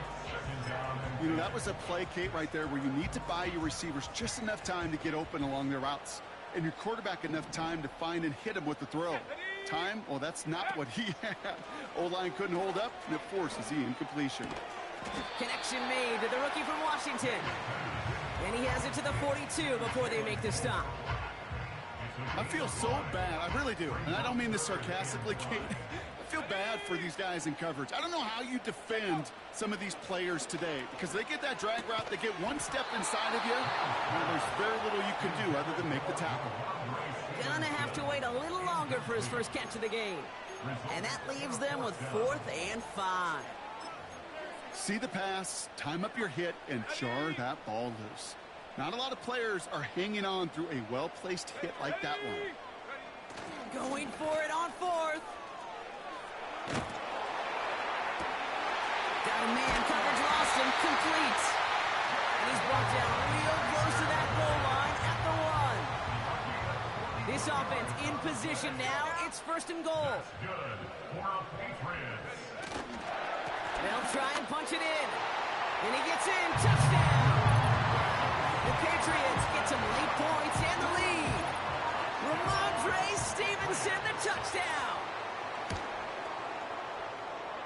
You know, that was a play, Kate, right there where you need to buy your receivers just enough time to get open along their routes. And your quarterback enough time to find and hit him with the throw. Time? Well, that's not what he had. O-line couldn't hold up, and it forces the incompletion. Connection made to the rookie from Washington. And he has it to the 42 before they make the stop. I feel so bad. I really do. And I don't mean this sarcastically, Kate. I feel bad for these guys in coverage. I don't know how you defend some of these players today because they get that drag route, they get one step inside of you, and there's very little you can do other than make the tackle. Gonna have to wait a little longer for his first catch of the game. And that leaves them with 4th and 5. See the pass, time up your hit, and jar that ball loose. Not a lot of players are hanging on through a well-placed hit like that one. Going for it on 4th. Got a man, coverage lost him, complete. And he's brought down real close to that goal line at the 1. This offense in position now, it's 1st and goal. Good for a Patriots. They'll try and punch it in. And he gets in, touchdown. The Patriots get some late points and the lead. Ramondre Stevenson, the touchdown.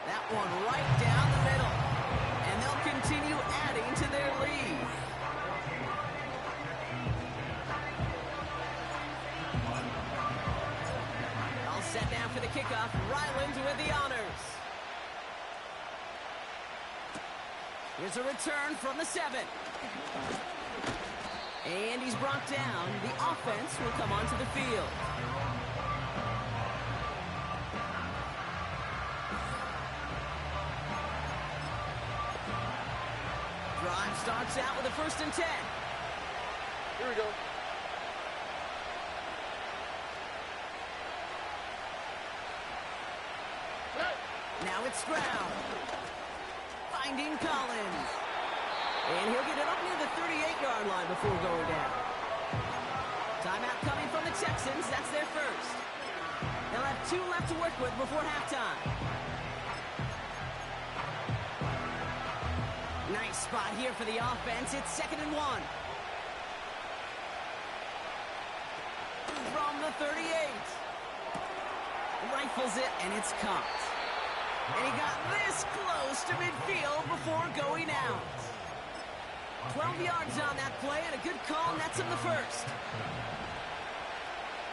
That one right down the middle. And they'll continue adding to their lead. All set down for the kickoff. Ryland with the honors. Here's a return from the 7. And he's brought down. The offense will come onto the field. Drive starts out with a 1st and 10. Here we go. Now it's Stroud. Finding Collins. And he'll get it up near the 38-yard line before going down. Timeout coming from the Texans. That's their first. They'll have 2 left to work with before halftime. Nice spot here for the offense. It's 2nd and 1. From the 38. Rifles it, and it's caught. And he got this close to midfield before going out. 12 yards on that play, and a good call nets him the first.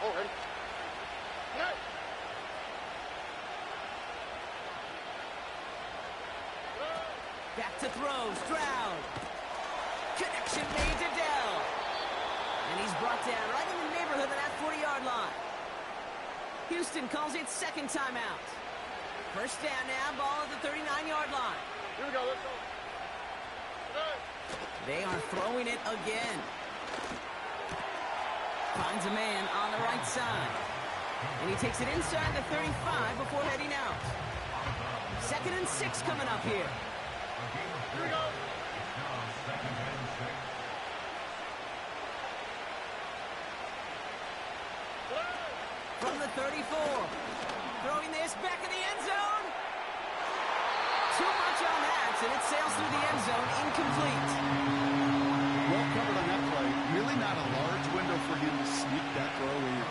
Oh, ready? Yeah. Back to throw, Stroud. Connection made to Dell. And he's brought down right in the neighborhood of that 40-yard line. Houston calls it 2nd timeout. First down now, ball at the 39-yard line. Here we go, let's go. They are throwing it again. Finds a man on the right side. And he takes it inside the 35 before heading out. 2nd and 6 coming up here. Here we go. From the 34. Throwing this back in the end zone. Too much on that, and it sails through the end zone, incomplete. Well covered on that play. Really not a large window for him to sneak that throw in.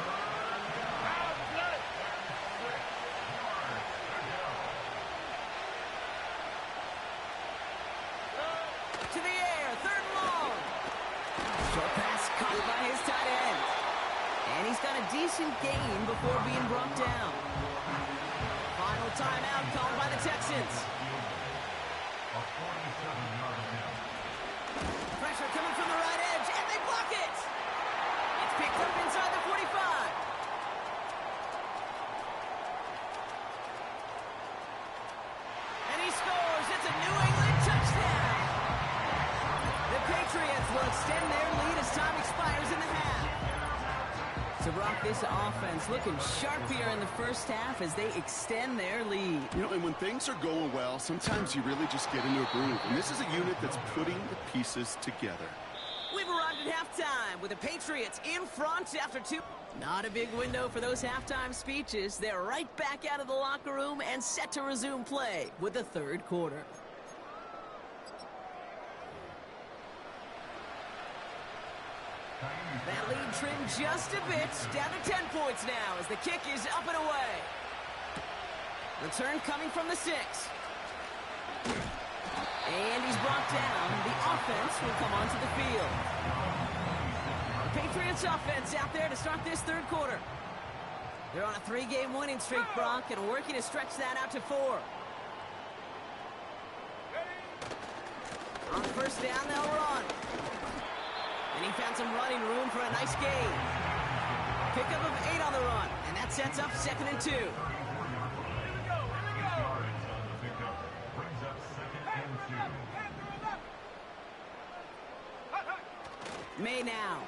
To the air, 3rd and long. Short pass caught by his tight end. And he's got a decent gain before being brought down. Final timeout called by the Texans. Pressure coming from the right edge, and they block it. It's picked up inside the 45. And he scores. It's a New England touchdown. The Patriots will extend their lead as time expires in the half. So, Brock, this offense looking sharp here in the first half as they extend their lead. You know, and when things are going well, sometimes you really just get into a groove. And this is a unit that's putting the pieces together. We've arrived at halftime with the Patriots in front after 2. Not a big window for those halftime speeches. They're right back out of the locker room and set to resume play with the 3rd quarter. That lead trimmed just a bit, down to 10 points now as the kick is up and away. Return coming from the 6. And he's brought down. The offense will come onto the field. The Patriots offense out there to start this third quarter. They're on a 3-game winning streak, Brock, and working to stretch that out to 4. On first down, they'll run. And he found some running room for a nice gain. Pickup of 8 on the run, and that sets up 2nd and 2. May now.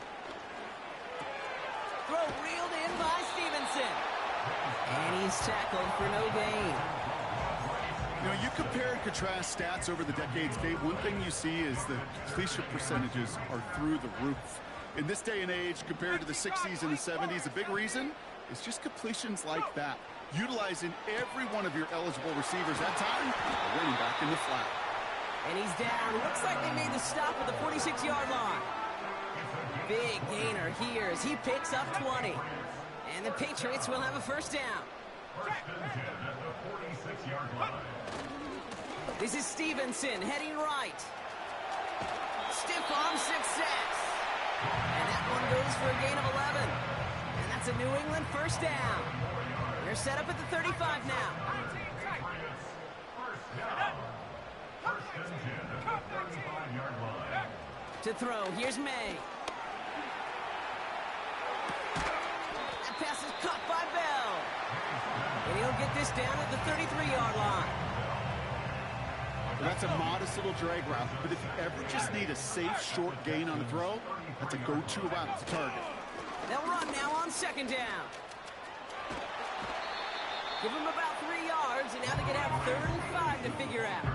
Throw reeled in by Stevenson. And he's tackled for no gain. You know, you compare and contrast stats over the decades, Kate. One thing you see is the completion percentages are through the roof. In this day and age, compared to the 60s and the 70s, a big reason is just completions like that. Utilizing every one of your eligible receivers. That time, running back in the flat. And he's down. Looks like they made the stop at the 46-yard line. Big gainer here as he picks up 20. And the Patriots will have a first down. This is Stevenson heading right. Stiff arm success. And that one goes for a gain of 11. And that's a New England first down. They're set up at the 35 now. To throw, here's May. That pass is caught by Bell. And he'll get this down at the 33-yard line. Well, that's a modest little drag route, but if you ever just need a safe, short gain on a throw, that's a go-to route to target. They'll run now on second down. Give them about 3 yards, and now they can have 3rd and 5 to figure out.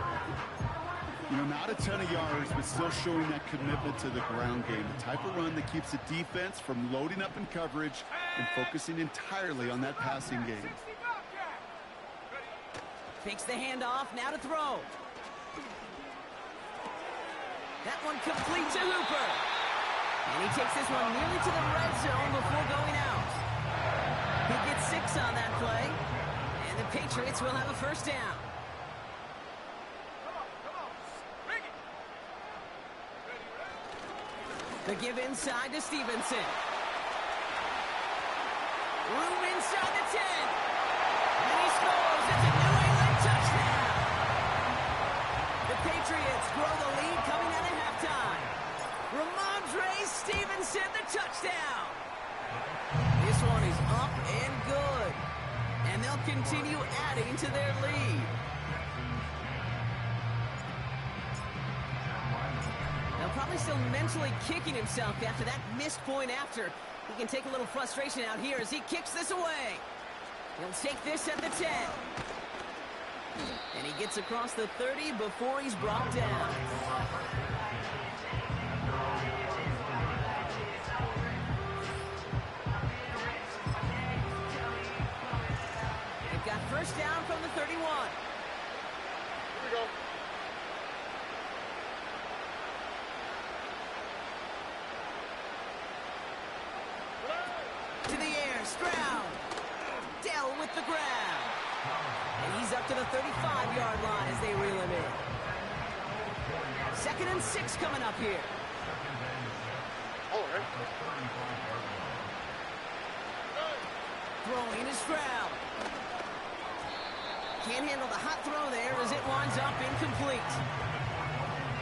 You know, not a ton of yards, but still showing that commitment to the ground game. The type of run that keeps the defense from loading up in coverage and focusing entirely on that passing game. Takes the handoff, now to throw. That one complete to Hooper. And he takes this one nearly to the red zone before going out. He gets 6 on that play. And the Patriots will have a first down. The give inside to Stevenson. Room inside the 10. And he scores. It's a New England touchdown. The Patriots grow the lead coming out of halftime. Ramondre Stevenson, the touchdown. This one is up and good. And they'll continue adding to their lead. Now probably still mentally kicking himself after that missed point after. He can take a little frustration out here as he kicks this away. He'll take this at the 10. And he gets across the 30 before he's brought down. They've got first down from the 31. Here we go. To the air, Stroud. Dell with the grab. And he's up to the 35-yard line as they reel him in. 2nd and 6 coming up here. All right. Throwing is Stroud. Can't handle the hot throw there as it winds up incomplete.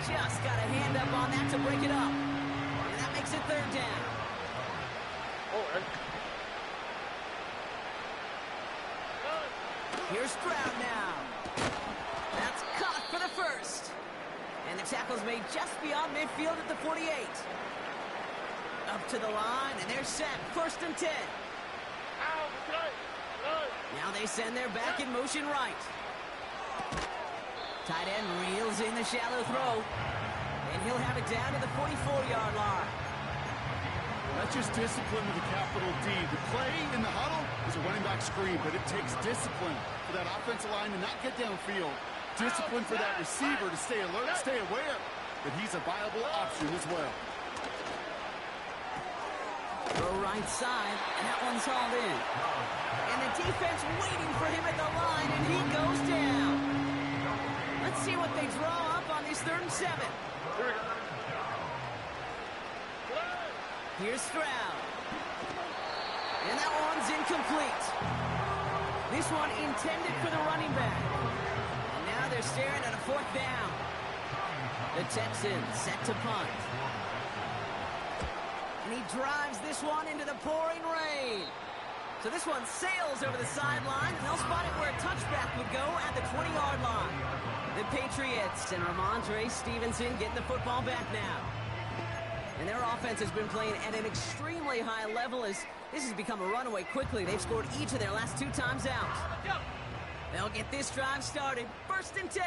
Just got a hand up on that to break it up. And that makes it 3rd down. All right. Here's Stroud now. That's caught for the first. And the tackle's made just beyond midfield at the 48. Up to the line, and they're set. 1st and 10. Now they send their back in motion right. Tight end reels in the shallow throw. And he'll have it down to the 44-yard line. That's just discipline with a capital D. The play in the huddle is a running back screen, but it takes discipline for that offensive line to not get downfield. Discipline for that receiver to stay alert, stay aware that he's a viable option as well. Throw right side, and that one's hauled in. And the defense waiting for him at the line, and he goes down. Let's see what they draw up on this 3rd and 7. Here we go. Here's Stroud. And that one's incomplete. This one intended for the running back. And now they're staring at a 4th down. The Texans set to punt. And he drives this one into the pouring rain. So this one sails over the sideline, and they'll spot it where a touchback would go at the 20-yard line. The Patriots and Ramondre Stevenson getting the football back now. And their offense has been playing at an extremely high level as this has become a runaway quickly. They've scored each of their last 2 times out. They'll get this drive started. 1st and 10.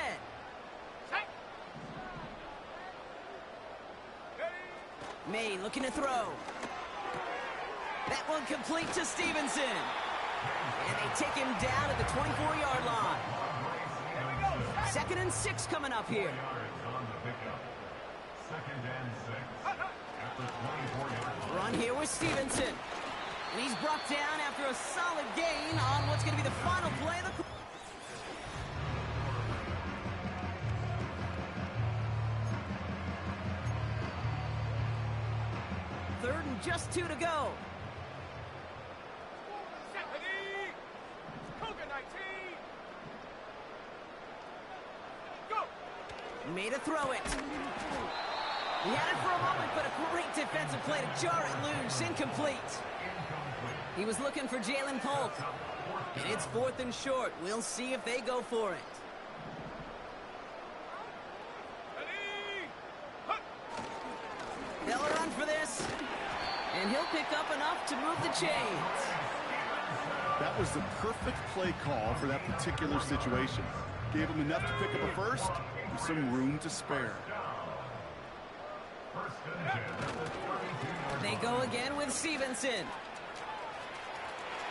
May looking to throw. That one complete to Stevenson. And they take him down at the 24-yard line. 2nd and 6 coming up here. Run here with Stevenson. And he's brought down after a solid gain on what's going to be the final play of the quarter. 3rd and just 2 to go. Made a throw it. He had it for a moment, but a great defensive play to jar it loose. Incomplete. He was looking for Jalen Polk. And it's 4th and short. We'll see if they go for it. They'll run for this. And he'll pick up enough to move the chains. That was the perfect play call for that particular situation. Gave him enough to pick up a first with some room to spare. They go again with Stevenson.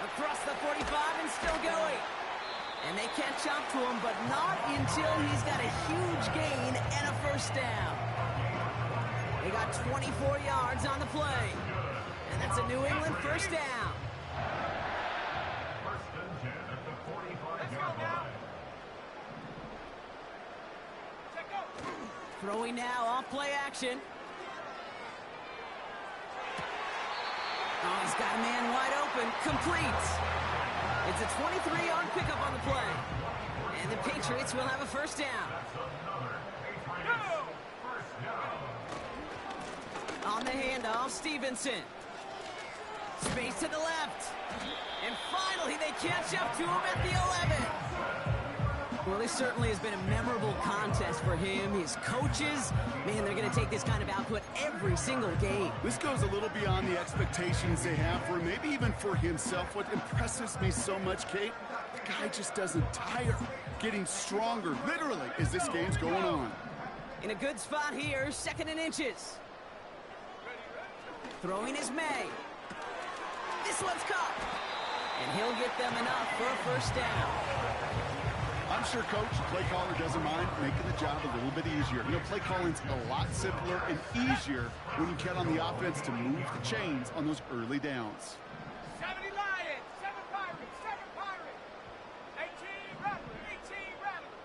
Across the 45 and still going. And they catch up to him, but not until he's got a huge gain and a 1st down. They got 24 yards on the play. And that's a New England 1st down. Throwing now off play action. Oh, he's got a man wide open. Complete. It's a 23-yard pickup on the play. And the Patriots will have a 1st down. On the handoff, Stevenson. Space to the left. And finally, they catch up to him at the 11. Well, this certainly has been a memorable contest for him. His coaches, man, they're going to take this kind of output every single game. This goes a little beyond the expectations they have for him, maybe even for himself. What impresses me so much, Kate, the guy just doesn't tire. Getting stronger, literally, as this game's going on. In a good spot here, 2nd and inches. Throwing is May. This one's caught. And he'll get them enough for a 1st down. I'm sure, Coach, the play caller doesn't mind making the job a little bit easier. You know, play calling's a lot simpler and easier when you count on the offense to move the chains on those early downs. 70 Lions, 7 Pirates, 7 Pirates, 18 Rattlers, 18 Rattlers.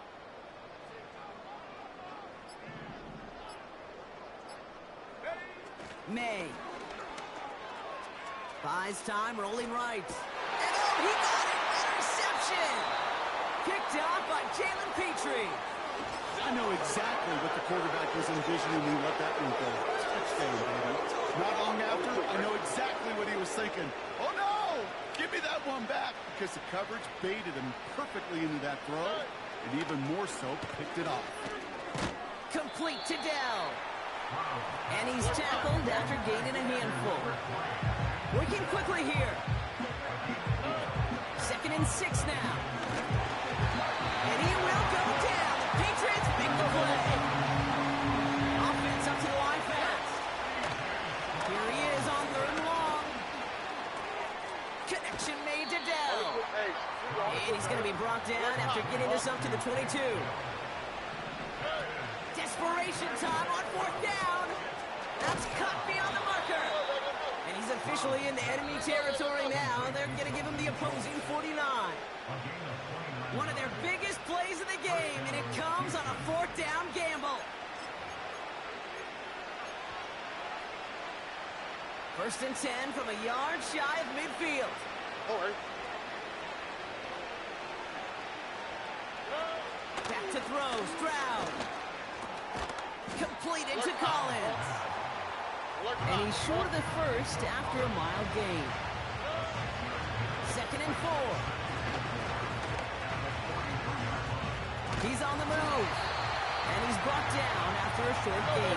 May. Buys time, rolling right. And oh, he got it! Interception! Picked off by Jalen Petrie. I know exactly what the quarterback was envisioning when he let that one go. Touchdown, baby. Not long after, I know exactly what he was thinking. Oh, no! Give me that one back, because the coverage baited him perfectly into that throw, and even more so, picked it off. Complete to Dell. And he's tackled after gaining a handful. Working quickly here. 2nd and 6 now. And he will go down. The Patriots make the play. Offense up to the line fast. Here he is on 3rd and long. Connection made to Dell. And he's going to be brought down after getting this up to the 22. Desperation time on 4th down. That's cut beyond the marker. And he's officially in the enemy territory now. They're going to give him the opposing 49. One of their biggest plays of the game, and it comes on a 4th down gamble. First and 10 from a yard shy of midfield. Back to throw, Stroud. Complete into Collins. And he's short of the first after a mild gain. Second and 4. He's on the move. And he's brought down after a short gain.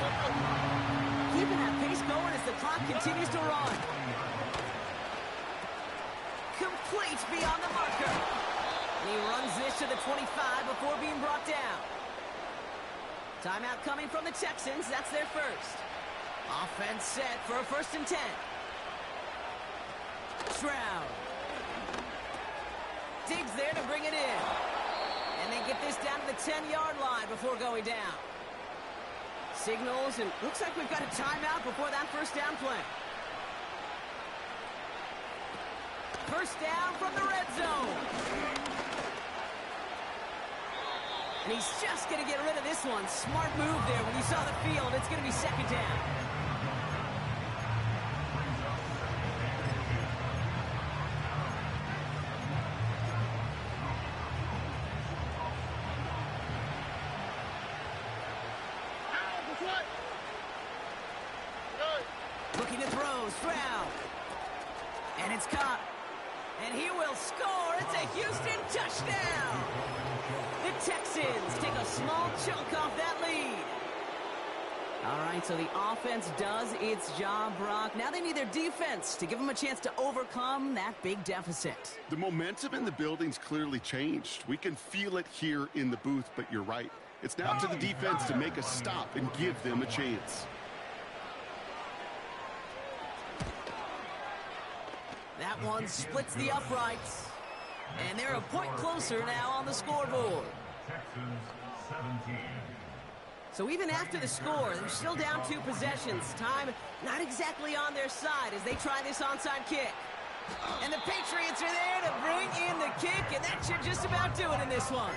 Keeping that pace going as the clock continues to run. Complete beyond the marker. And he runs this to the 25 before being brought down. Timeout coming from the Texans. That's their first. Offense set for a first and 10. Stroud. Digs there to bring it in. And they get this down to the 10-yard line before going down. Signals, and looks like we've got a timeout before that first down play. First down from the red zone. And he's just going to get rid of this one. Smart move there when you saw the field. It's going to be second down. Looking to throw, Stroud. And it's caught. And he will score. It's a Houston touchdown. The Texans take a small chunk off that lead. All right, so the offense does its job, Brock. Now they need their defense to give them a chance to overcome that big deficit. The momentum in the building's clearly changed. We can feel it here in the booth, but you're right. It's now to the defense to make a stop and give them a chance. That one splits the uprights. And they're a point closer now on the scoreboard. Texans 17. So even after the score, they're still down 2 possessions. Time not exactly on their side as they try this onside kick. And the Patriots are there to bring in the kick, and that should just about do it in this one.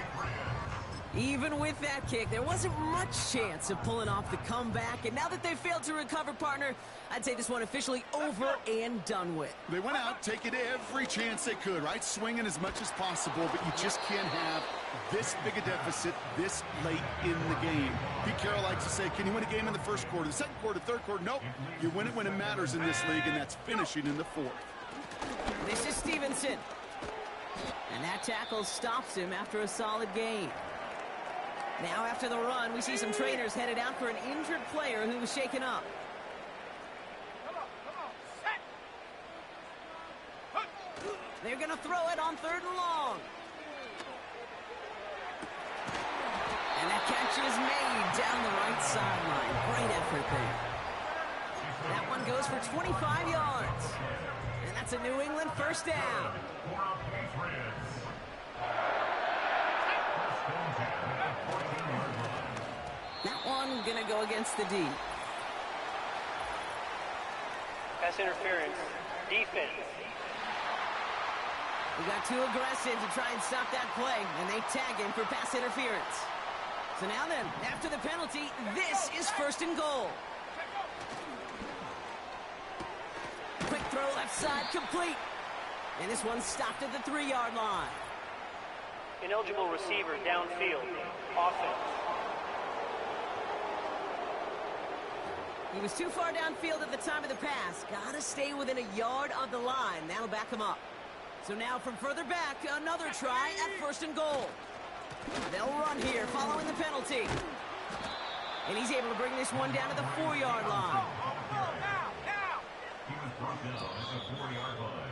Even with that kick, there wasn't much chance of pulling off the comeback. And now that they've failed to recover, partner, I'd say this one officially over and done with. They went out taking every chance they could, right? Swinging as much as possible, but you just can't have this big a deficit this late in the game. Pete Carroll likes to say, can you win a game in the first quarter, the second quarter, third quarter? Nope. You win it when it matters in this league, and that's finishing in the fourth. This is Stevenson. And that tackle stops him after a solid gain. Now after the run, we see some trainers headed out for an injured player who was shaken up. Come on, set. They're going to throw it on 3rd and long. And that catch is made down the right sideline. Great effort there. That one goes for 25 yards. And that's a New England first down. That one going to go against the D. Pass interference. Defense. We got too aggressive to try and stop that play, and they tag him for pass interference. So now then, after the penalty, this is 1st and goal. Quick throw left side, complete. And this one's stopped at the 3-yard line. Ineligible receiver downfield. Offense. He was too far downfield at the time of the pass. Gotta stay within a yard of the line. That'll back him up. So now from further back, another try at 1st and goal. They'll run here following the penalty. And he's able to bring this one down to the 4-yard line. Now. He was brought down at the 4-yard line.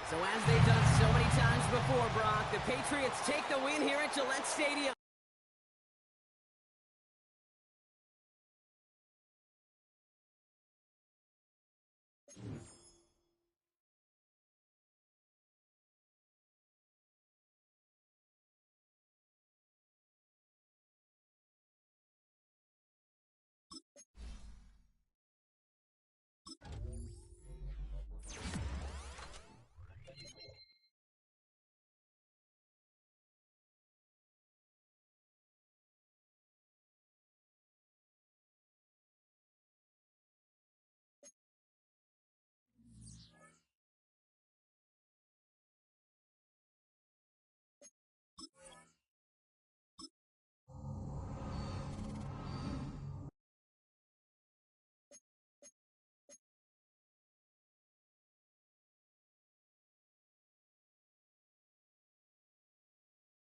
So as they've done so many times before, Brock, the Patriots take the win here at Gillette Stadium.